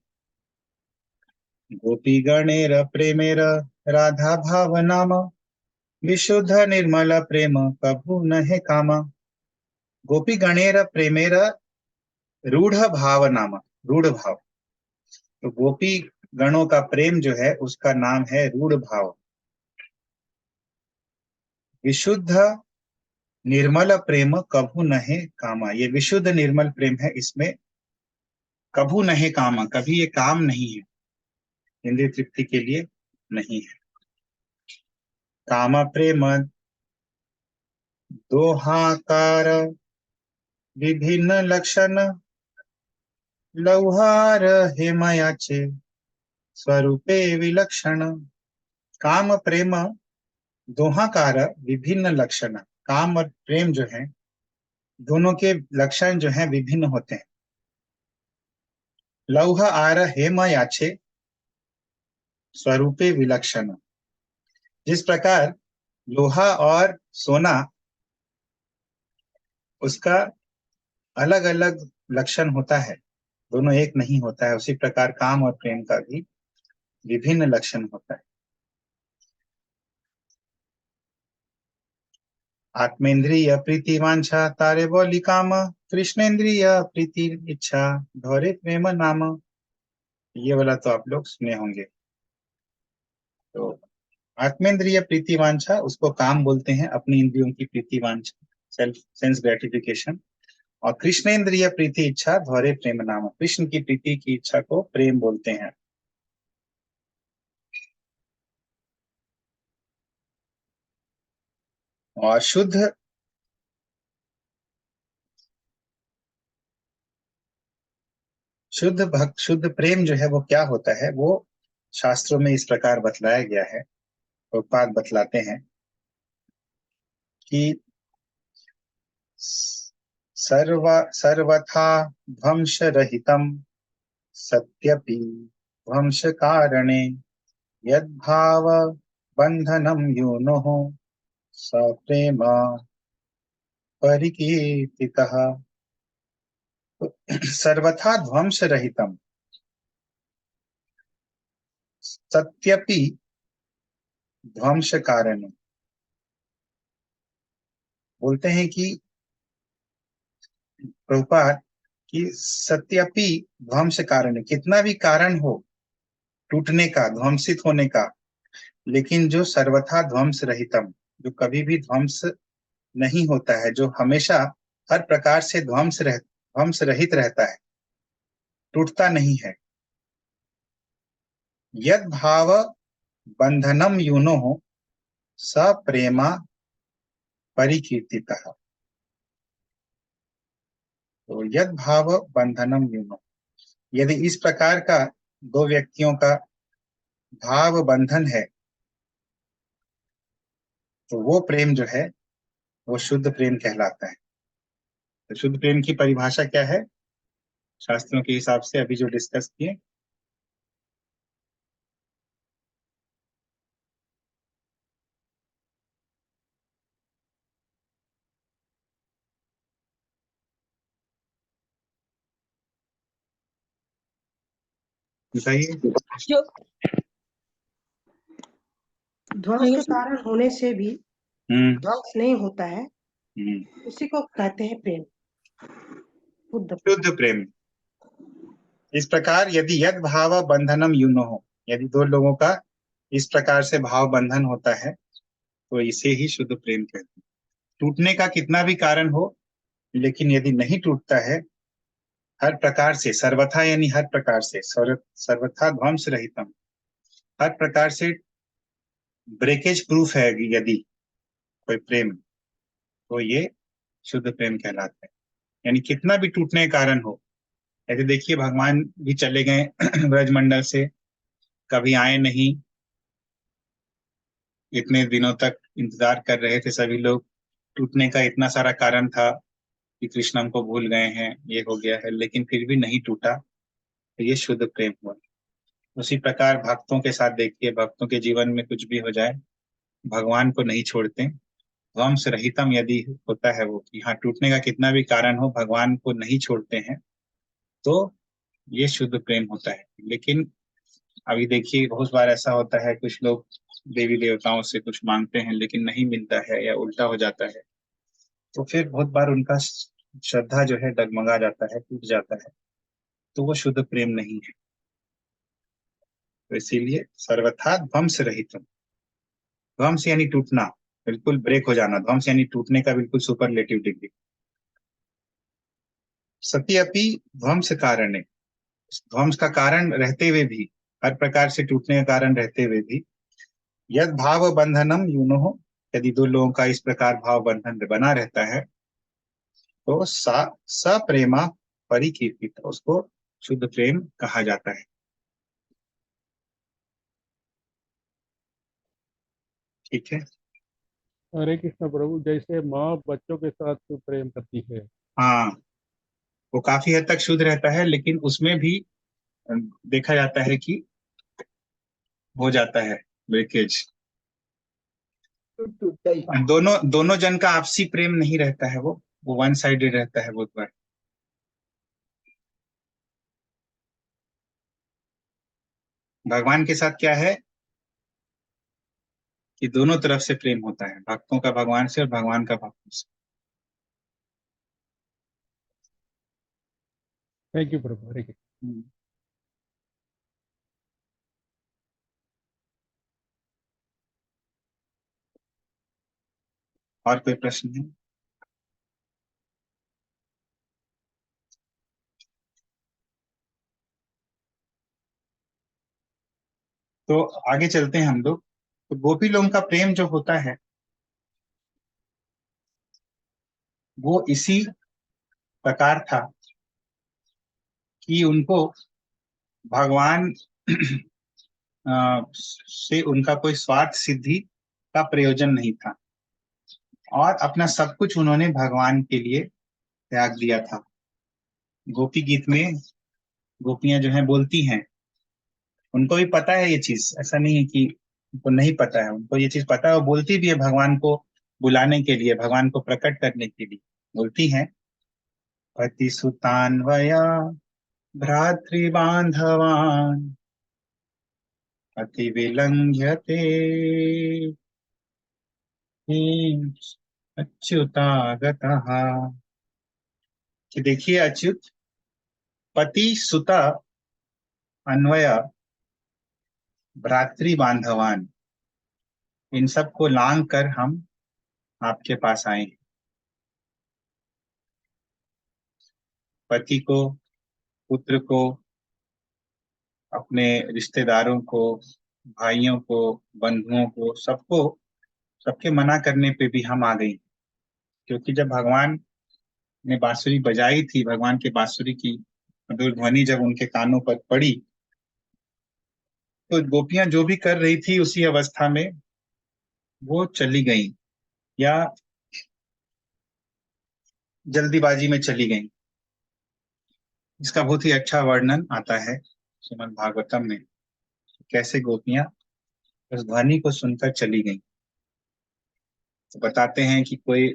[SPEAKER 1] गोपी गणेर प्रेमेर राधा भाव नाम विशुद्ध निर्मल प्रेम कभु नहे कामा। गोपी गणेर प्रेमेर रूढ़ भाव नाम, रूढ़ भाव। तो गोपी गणों का प्रेम जो है उसका नाम है रूढ़ भाव। विशुद्ध निर्मल प्रेम कभु नहे कामा, ये विशुद्ध निर्मल प्रेम है, इसमें कभु नहे कामा, कभी ये काम नहीं है, इंद्रिय तृप्ति के लिए नहीं है। काम प्रेम दोहाकार विभिन्न लक्षण लौहार हेमयाचे स्वरूपे विलक्षण। काम प्रेम दोहाकार विभिन्न लक्षण, काम और प्रेम जो है दोनों के लक्षण जो हैं विभिन्न होते हैं। लौह आर हेम याचे स्वरूपे विलक्षण, जिस प्रकार लोहा और सोना उसका अलग अलग लक्षण होता है, दोनों एक नहीं होता है, उसी प्रकार काम और प्रेम का भी विभिन्न लक्षण होता है। आत्मेंद्रिय प्रीति वांछा तारे बोली काम, कृष्णेन्द्रिय प्रीति इच्छा धोरे प्रेम नाम। ये वाला तो आप लोग सुने होंगे। तो आत्मेंद्रिय प्रीति वांछा उसको काम बोलते हैं, अपनी इंद्रियों की प्रीति वांछा, सेल्फ सेंस ग्रेटिफिकेशन। और कृष्णेन्द्रिय प्रीति इच्छा धोरे प्रेम नाम, कृष्ण की प्रीति की इच्छा को प्रेम बोलते हैं। और शुद्ध भक्त शुद्ध प्रेम जो है वो क्या होता है, वो शास्त्रों में इस प्रकार बतलाया गया है। प्रभुपाद बतलाते हैं कि सर्वथा ध्वंस रहितम सत्यपि ध्वंस कारणे यद्भाव बंधनम यूनोः स प्रेम परिकीर्तितः। सर्वथा ध्वंस रहितम सत्यपि ध्वंस कारणे, बोलते हैं कि प्रभुपाद कि सत्यपि ध्वंस कारण, कितना भी कारण हो टूटने का, ध्वंसित होने का, लेकिन जो सर्वथा ध्वंस रहितम, जो कभी भी ध्वंस नहीं होता है, जो हमेशा हर प्रकार से ध्वंस रहित रहता है, टूटता नहीं है। यद भाव बंधनम यूनोः स प्रेमा परिकीर्तितः। तो यद भाव बंधनम यूनोः, यदि इस प्रकार का दो व्यक्तियों का भाव बंधन है तो वो प्रेम जो है वो शुद्ध प्रेम कहलाता है। तो शुद्ध प्रेम की परिभाषा क्या है शास्त्रों के हिसाब से, अभी जो डिस्कस किए? बताइए।
[SPEAKER 9] जो ध्वंस
[SPEAKER 3] हरे
[SPEAKER 9] के
[SPEAKER 3] कृष्ण।
[SPEAKER 9] कारण होने से भी
[SPEAKER 1] हम्म
[SPEAKER 9] ध्वंस नहीं होता है,
[SPEAKER 1] हम्म।
[SPEAKER 9] उसी को कहते हैं प्रेम, शुद्ध प्रेम।
[SPEAKER 1] शुद्ध प्रेम। इस प्रकार यदि यद भाव बंधनम यूनो हो, यदि दो लोगों का इस प्रकार से भाव बंधन होता है तो इसे ही शुद्ध प्रेम कहते हैं। टूटने का कितना भी कारण हो, लेकिन यदि नहीं टूटता है हर प्रकार से, सर्वथा यानी हर प्रकार से, सर्वथा ध्वंस रहितम, हर प्रकार से ब्रेकेज प्रूफ है यदि कोई प्रेम, तो ये शुद्ध प्रेम कहलाता है। यानी कितना भी टूटने का कारण हो, ऐसे देखिए भगवान भी चले गए ब्रजमंडल से, कभी आए नहीं, इतने दिनों तक इंतजार कर रहे थे सभी लोग, टूटने का इतना सारा कारण था कि कृष्ण हमको भूल गए हैं, ये हो गया है, लेकिन फिर भी नहीं टूटा, तो ये शुद्ध प्रेम हुआ। उसी प्रकार भक्तों के साथ देखिए, भक्तों के जीवन में कुछ भी हो जाए भगवान को नहीं छोड़ते। ध्वंस रहितम यदि होता है वो, कि हाँ टूटने का कितना भी कारण हो भगवान को नहीं छोड़ते हैं, तो ये शुद्ध प्रेम होता है। लेकिन अभी देखिए बहुत बार ऐसा होता है, कुछ लोग देवी देवताओं से कुछ मांगते हैं लेकिन नहीं मिलता है या उल्टा हो जाता है, तो फिर बहुत बार उनका श्रद्धा जो है डगमगा जाता है, टूट जाता है, तो वो शुद्ध प्रेम नहीं है। तो इसीलिए सर्वथा ध्वंस रहित, ध्वंस यानी टूटना, बिल्कुल ब्रेक हो जाना, ध्वंस यानी टूटने का बिल्कुल सुपरलेटिव डिग्री। सती अपि ध्वंस कारणे, ध्वंस का कारण रहते हुए भी, हर प्रकार से टूटने का कारण रहते हुए भी, यद भाव बंधनम यूनो, यदि दो लोगों का इस प्रकार भाव बंधन बना रहता है तो स प्रेमा परिकीर्तित, उसको शुद्ध प्रेम कहा जाता है। ठीक है।
[SPEAKER 6] हरे कृष्ण प्रभु, जैसे माँ बच्चों के साथ जो प्रेम करती है।
[SPEAKER 1] हाँ, वो काफी हद तक शुद्ध रहता है, लेकिन उसमें भी देखा जाता है कि हो जाता है ब्रेकेज।
[SPEAKER 2] टूटता ही।
[SPEAKER 1] दोनों दोनों जन का आपसी प्रेम नहीं रहता है, वो वन साइडेड रहता है बहुत बार। भगवान के साथ क्या है कि दोनों तरफ से प्रेम होता है, भक्तों का भगवान से और भगवान का भक्तों से।
[SPEAKER 6] थैंक यू प्रभु, हरे कृष्ण।
[SPEAKER 1] और कोई प्रश्न है? तो आगे चलते हैं हम लोग। तो गोपी लोगों का प्रेम जो होता है वो इसी प्रकार था कि उनको भगवान से उनका कोई स्वार्थ सिद्धि का प्रयोजन नहीं था, और अपना सब कुछ उन्होंने भगवान के लिए त्याग दिया था। गोपी गीत में गोपियां जो हैं बोलती हैं, उनको भी पता है ये चीज, ऐसा नहीं है कि उनको नहीं पता है, उनको ये चीज पता है, वो बोलती भी है भगवान को बुलाने के लिए, भगवान को प्रकट करने के लिए बोलती हैं, पति सुतान्वया भ्रातृबान्धवान् अति विलंघ्यते अच्युतागतः। कि देखिए अच्युत, पति सुता अन्वय भ्रातृबान्धवान, इन सब को लांग कर हम आपके पास आए हैं। पति को, पुत्र को, अपने रिश्तेदारों को, भाइयों को, बंधुओं को, सबको, सबके मना करने पे भी हम आ गए, क्योंकि जब भगवान ने बांसुरी बजाई थी, भगवान के बांसुरी की मधुर ध्वनि जब उनके कानों पर पड़ी, तो गोपियां जो भी कर रही थी उसी अवस्था में वो चली गई, या जल्दीबाजी में चली गई। इसका बहुत ही अच्छा वर्णन आता है श्रीमद् भागवतम में, कैसे गोपियां उस ध्वनि को सुनकर चली गई। तो बताते हैं कि कोई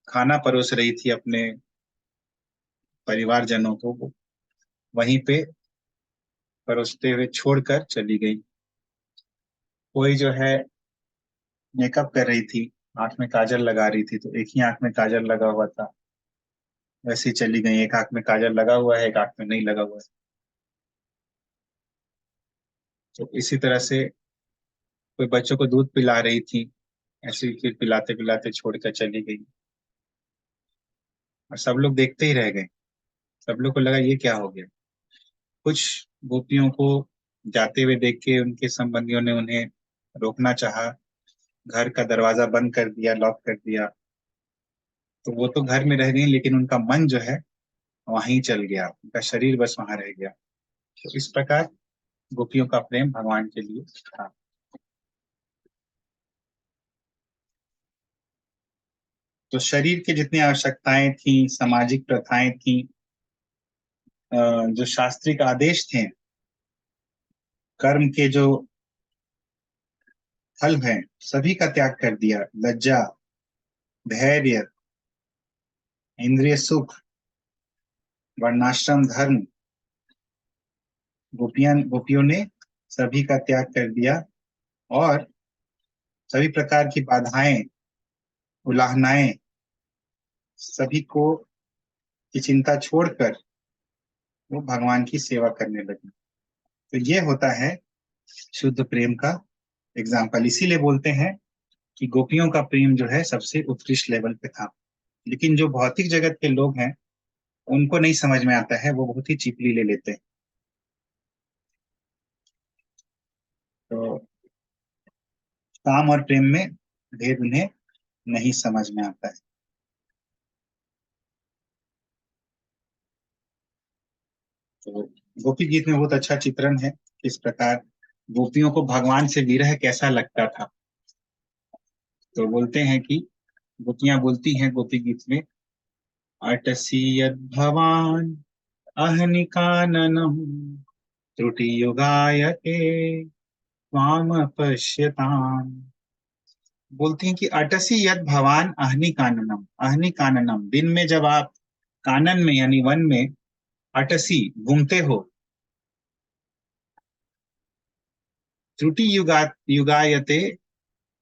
[SPEAKER 1] खाना परोस रही थी अपने परिवारजनों को, वहीं पे परोसते हुए छोड़कर चली गई। कोई जो है मेकअप कर रही थी, आंख में काजल लगा रही थी, तो एक ही आंख में काजल लगा हुआ था, वैसे ही चली गई। एक आंख में काजल लगा हुआ है, एक आंख में नहीं लगा हुआ है। तो इसी तरह से कोई बच्चों को दूध पिला रही थी, ऐसे ही फिर पिलाते पिलाते छोड़कर चली गई, और सब लोग देखते ही रह गए। सब लोग को लगा ये क्या हो गया। कुछ गोपियों को जाते हुए देख के उनके संबंधियों ने उन्हें रोकना चाहा, घर का दरवाजा बंद कर दिया, लॉक कर दिया। तो वो तो घर में रह गई, लेकिन उनका मन जो है वहीं चल गया, उनका शरीर बस वहां रह गया। तो इस प्रकार गोपियों का प्रेम भगवान के लिए था। तो शरीर की जितनी आवश्यकताएं थी, सामाजिक प्रथाएं थी, जो शास्त्रिक आदेश थे, कर्म के जो फल हैं, सभी का त्याग कर दिया। लज्जा, धैर्य, इंद्रिय सुख, वर्णाश्रम धर्म, गोपियों ने सभी का त्याग कर दिया, और सभी प्रकार की बाधाएं, उलाहनाएं, सभी को की चिंता छोड़कर वो भगवान की सेवा करने लगी। तो ये होता है शुद्ध प्रेम का एग्जाम्पल। इसीलिए बोलते हैं कि गोपियों का प्रेम जो है सबसे उत्कृष्ट लेवल पे था। लेकिन जो भौतिक जगत के लोग हैं उनको नहीं समझ में आता है, वो बहुत ही चीपली ले लेते हैं। तो काम और प्रेम में भेद उन्हें नहीं समझ में आता है। तो गोपी गीत में बहुत अच्छा चित्रण है, किस प्रकार गोपियों को भगवान से विरह कैसा लगता था। तो बोलते हैं कि गोपियां बोलती हैं गोपी गीत में, अटसी यद्भवान अहनिकाननम त्रुटि युगायते त्वाम पश्यताम। बोलती हैं कि अटसी यद भवान अहनि काननम। अहनि काननम, दिन में जब आप कानन में यानी वन में अटसी घूमते हो, त्रुटि युगायते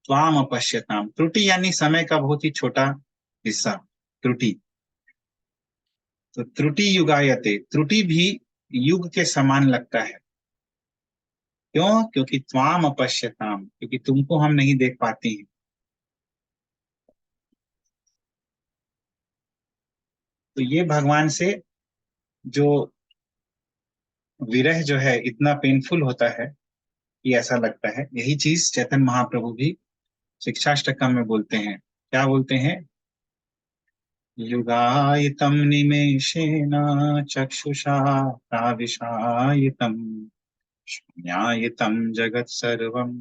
[SPEAKER 1] त्वाम अपश्यताम। त्रुटि यानी समय का बहुत ही छोटा हिस्सा, त्रुटि। तो त्रुटि युगायते, त्रुटि भी युग के समान लगता है। क्यों? क्योंकि त्वाम अपश्यताम, क्योंकि तुमको हम नहीं देख पाती हैं। तो ये भगवान से जो विरह जो है इतना पेनफुल होता है कि ऐसा लगता है। यही चीज चैतन्य महाप्रभु भी शिक्षाष्टकम में बोलते हैं। क्या बोलते हैं? युगायतम निमेषेण चक्षुषा प्राविशायतम शून्यायतम जगत सर्वम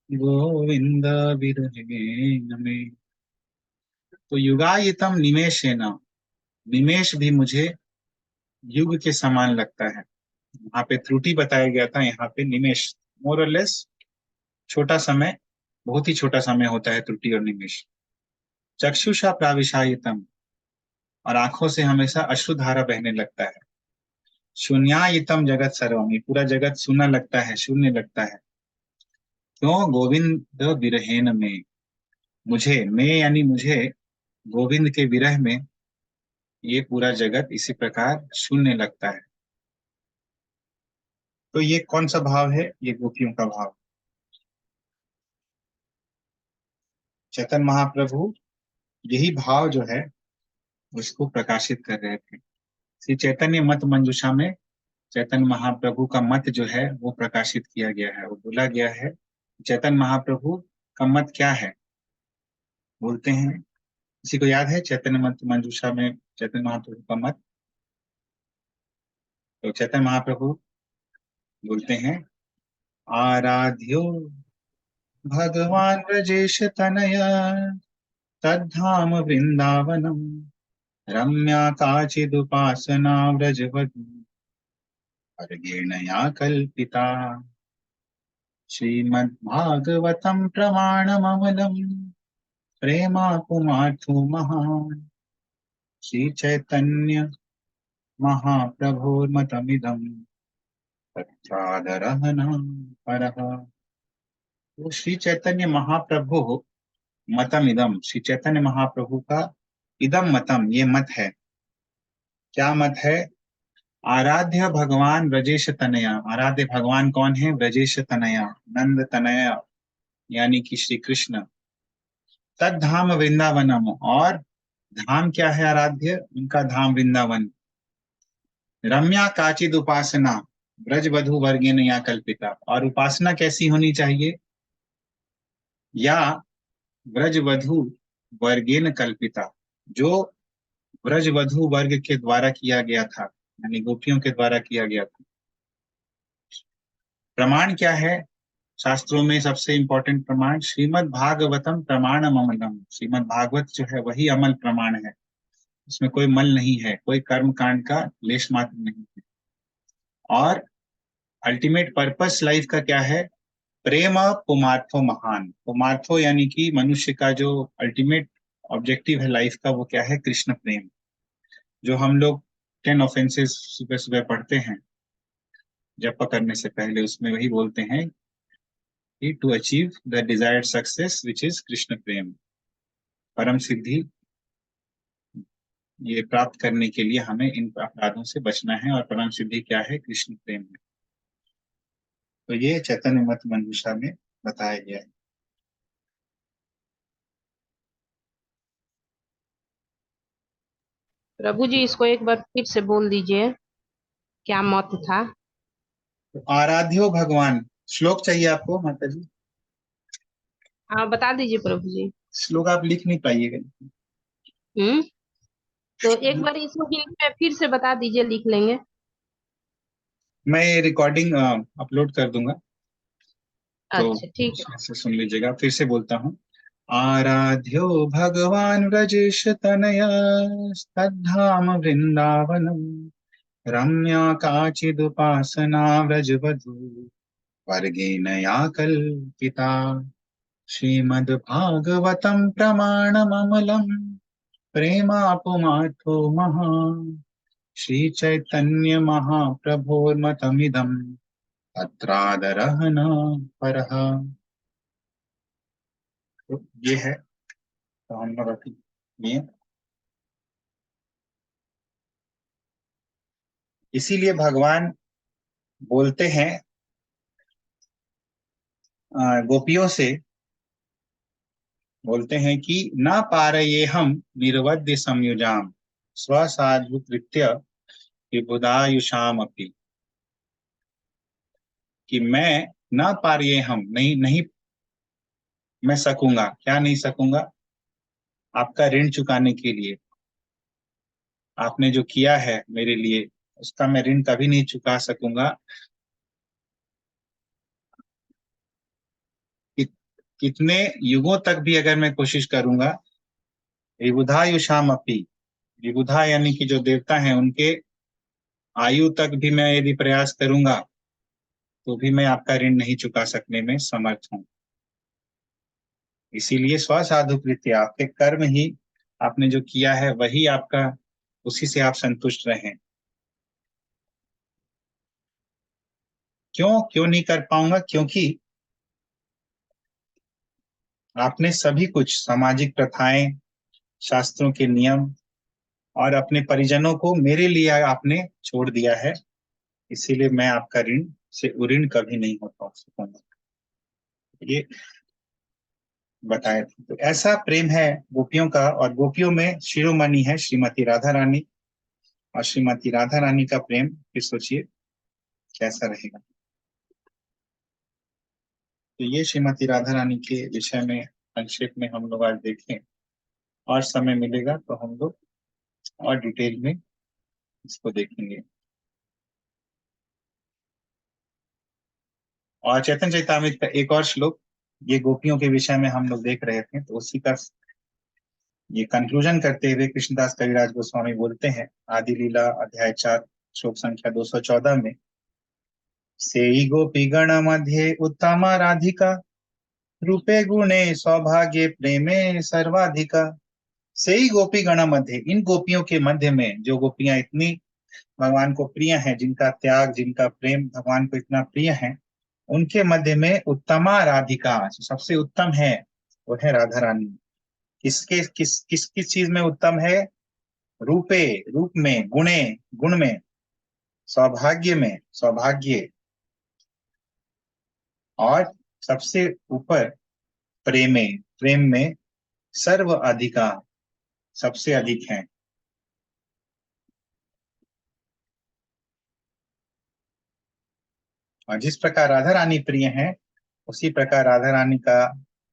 [SPEAKER 1] गोविंद विरहेण में। तो युगायतम निमेषेण, निमेष भी मुझे युग के समान लगता है। वहां पे त्रुटि बताया गया था, यहाँ पे निमेष, मोर और लेस छोटा समय, बहुत ही छोटा समय होता है त्रुटि और निमेष। चक्षुषा प्राविशायतम, और आंखों से हमेशा अश्रुधारा बहने लगता है। शून्यायतम जगत सर्वम, ये पूरा जगत सुना लगता है, शून्य लगता है। क्यों? गोविंद विरहेन में, मुझे, मैं यानी मुझे, गोविंद के विरह में ये पूरा जगत इसी प्रकार शून्य लगता है। तो ये कौन सा भाव है? ये गोपियों का भाव। चैतन्य महाप्रभु यही भाव जो है उसको प्रकाशित कर रहे थे। श्री चैतन्य मत मंजूषा में चैतन्य महाप्रभु का मत जो है वो प्रकाशित किया गया है। वो बोला गया है चैतन्य महाप्रभु का मत क्या है। बोलते हैं, किसी को याद है चैतन्य मत मंजूषा में चैतन्य महाप्रभु का मत? तो चैतन्य महाप्रभु बोलते हैं, आराध्यो भगवान ब्रजेश तनया तद्धाम वृंदावनम रम्या काचिदुपासना व्रजवधू अर्गेणया कल्पिता श्रीमद्भागवतम प्रमाणममलम प्रेमा कुमार्थो महान श्री चैतन्य महाप्रभोर्मतमिदम्। तत्रादरहना परः। तो श्री चैतन्य महाप्रभु मतम इदम, श्री चैतन्य महाप्रभु का इदम मतम, ये मत है। क्या मत है? आराध्य भगवान ब्रजेश तनया। आराध्य भगवान कौन है? ब्रजेश तनया, नंद तनया, यानी कि श्री कृष्ण। तद धाम वृंदावनम, और धाम क्या है आराध्य? उनका धाम वृंदावन। रम्या काचिद उपासना ब्रज वधु वर्गेन या कल्पिता, और उपासना कैसी होनी चाहिए? या ब्रज वधु वर्गेन कल्पिता, जो ब्रज वधु वर्ग के द्वारा किया गया था, यानी गोपियों के द्वारा किया गया था। प्रमाण क्या है शास्त्रों में? सबसे इंपॉर्टेंट प्रमाण श्रीमद् भागवतम प्रमाणम अमलम। श्रीमद् भागवत जो है वही अमल प्रमाण है, इसमें कोई मल नहीं है, कोई कर्म कांड का लेश मात्र नहीं है। और अल्टीमेट पर्पस लाइफ का क्या है? प्रेम पुमार्थो महान। पुमार्थो यानी कि मनुष्य का जो अल्टीमेट ऑब्जेक्टिव है लाइफ का, वो क्या है? कृष्ण प्रेम। जो हम लोग 10 ऑफेंसेस सुबह सुबह पढ़ते हैं जप करने से पहले, उसमें वही बोलते हैं कि to achieve the desired success which is Krishna प्रेम। परम सिद्धि ये प्राप्त करने के लिए हमें इन अपराधों से बचना है, और परम सिद्धि क्या है? कृष्ण प्रेम है। तो ये चैतन्य मत मंजूषा में बताया गया है।
[SPEAKER 4] प्रभु जी इसको एक बार फिर से बोल दीजिए, क्या मत था?
[SPEAKER 1] तो आराध्यो भगवान, श्लोक चाहिए आपको माता जी?
[SPEAKER 4] हाँ बता दीजिए प्रभु जी।
[SPEAKER 1] श्लोक आप लिख नहीं पाइएगा।
[SPEAKER 4] तो एक बार इसको हिंदी में फिर से बता दीजिए, लिख लेंगे।
[SPEAKER 1] मैं ये रिकॉर्डिंग अपलोड कर दूंगा, तो
[SPEAKER 4] अच्छा ठीक है।
[SPEAKER 1] उसमें से सुन लीजिएगा। फिर से बोलता हूँ। आराध्यो भगवान ब्रजेश तनया तद्धाम वृंदावनम रम्या काचिदुपासना व्रजवधू वर्गेण या कल्पिता श्रीमद्भागवतं प्रमाणममलं प्रेमापुमार्थो महान् श्री चैतन्य महाप्रभोर्मतमिदं तत्रादरः न परः। तो ये है, तो हम लोग अभी ये इसीलिए भगवान बोलते हैं गोपियों से, बोलते हैं कि न पारये हम निर्वद्य संयुजाम स्वसाधुकृत्य विबुधायुषाम अपि, कि मैं न पारये हम, नहीं मैं सकूंगा। क्या नहीं सकूंगा? आपका ऋण चुकाने के लिए। आपने जो किया है मेरे लिए, उसका मैं ऋण कभी नहीं चुका सकूंगा। कितने युगों तक भी अगर मैं कोशिश करूंगा। विबुधायुषाम अपि, विबुधा यानी कि जो देवता हैं, उनके आयु तक भी मैं यदि प्रयास करूंगा तो भी मैं आपका ऋण नहीं चुका सकने में समर्थ हूं। इसीलिए स्वसाधुकृत्य, आपके कर्म ही, आपने जो किया है वही आपका, उसी से आप संतुष्ट रहें। क्यों नहीं कर पाऊंगा? क्योंकि आपने सभी कुछ सामाजिक प्रथाएं, शास्त्रों के नियम और अपने परिजनों को मेरे लिए आपने छोड़ दिया है। इसीलिए मैं आपका ऋण से ऋण कभी नहीं हो सकूंगा, ये बताया था। तो ऐसा प्रेम है गोपियों का, और गोपियों में शिरोमणि है श्रीमती राधा रानी। और श्रीमती राधा रानी का प्रेम फिर सोचिए कैसा रहेगा। तो ये श्रीमती राधा रानी के विषय में संक्षेप में हम लोग आज देखें, और समय मिलेगा तो हम लोग और डिटेल में इसको देखेंगे। और चैतन्य चैतामृत का एक और श्लोक, ये गोपियों के विषय में हम लोग देख रहे थे, तो उसी का ये कंक्लूजन करते हुए कृष्णदास कविराज गोस्वामी बोलते हैं, आदि लीला अध्याय 4 श्लोक संख्या 214 में, सेई गोपी गण मध्य उत्तमा राधिका रूपे गुणे सौभाग्य प्रेमे सर्वाधिका। सेई गोपी गण मध्य, इन गोपियों के मध्य में, जो गोपियां इतनी भगवान को प्रिय हैं, जिनका त्याग, जिनका प्रेम भगवान को इतना प्रिय है, उनके मध्य में उत्तमा राधिका, जो सबसे उत्तम है वो है राधा रानी। किसके किस किस किस चीज में उत्तम है? रूपे, रूप में, गुणे, गुण में, सौभाग्य में, सौभाग्य, और सबसे ऊपर प्रेमे, प्रेम में सर्व अधिका, सबसे अधिक है। और जिस प्रकार राधा रानी प्रिय है, उसी प्रकार राधा रानी का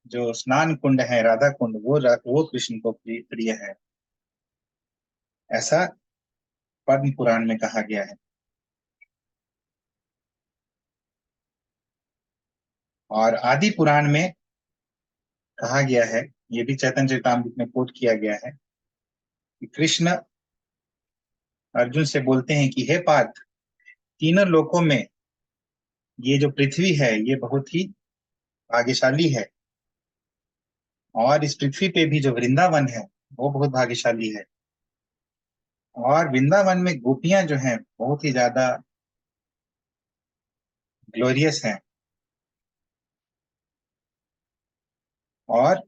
[SPEAKER 1] जो स्नान कुंड है, राधा कुंड, वो कृष्ण को प्रिय है, ऐसा पद्म पुराण में कहा गया है। और आदि पुराण में कहा गया है, ये भी चैतन्य चरितामृत में कोट किया गया है, कि कृष्ण अर्जुन से बोलते हैं कि हे पार्थ, तीनों लोकों में ये जो पृथ्वी है ये बहुत ही भाग्यशाली है, और इस पृथ्वी पे भी जो वृंदावन है वो बहुत भाग्यशाली है, और वृंदावन में गोपियां जो हैं बहुत ही ज्यादा ग्लोरियस हैं। और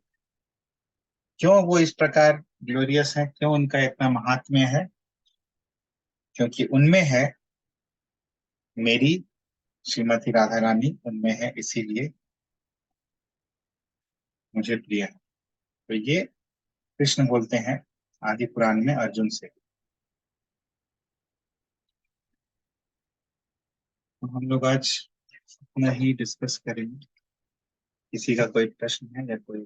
[SPEAKER 1] क्यों वो इस प्रकार ग्लोरियस है, क्यों उनका इतना महात्म्य है? क्योंकि उनमें है मेरी श्रीमती राधा रानी, उनमें है, इसीलिए मुझे प्रिय है। तो ये कृष्ण बोलते हैं आदि पुराण में अर्जुन से। तो हम लोग आज इतना ही डिस्कस करेंगे। किसी का कोई प्रश्न है या कोई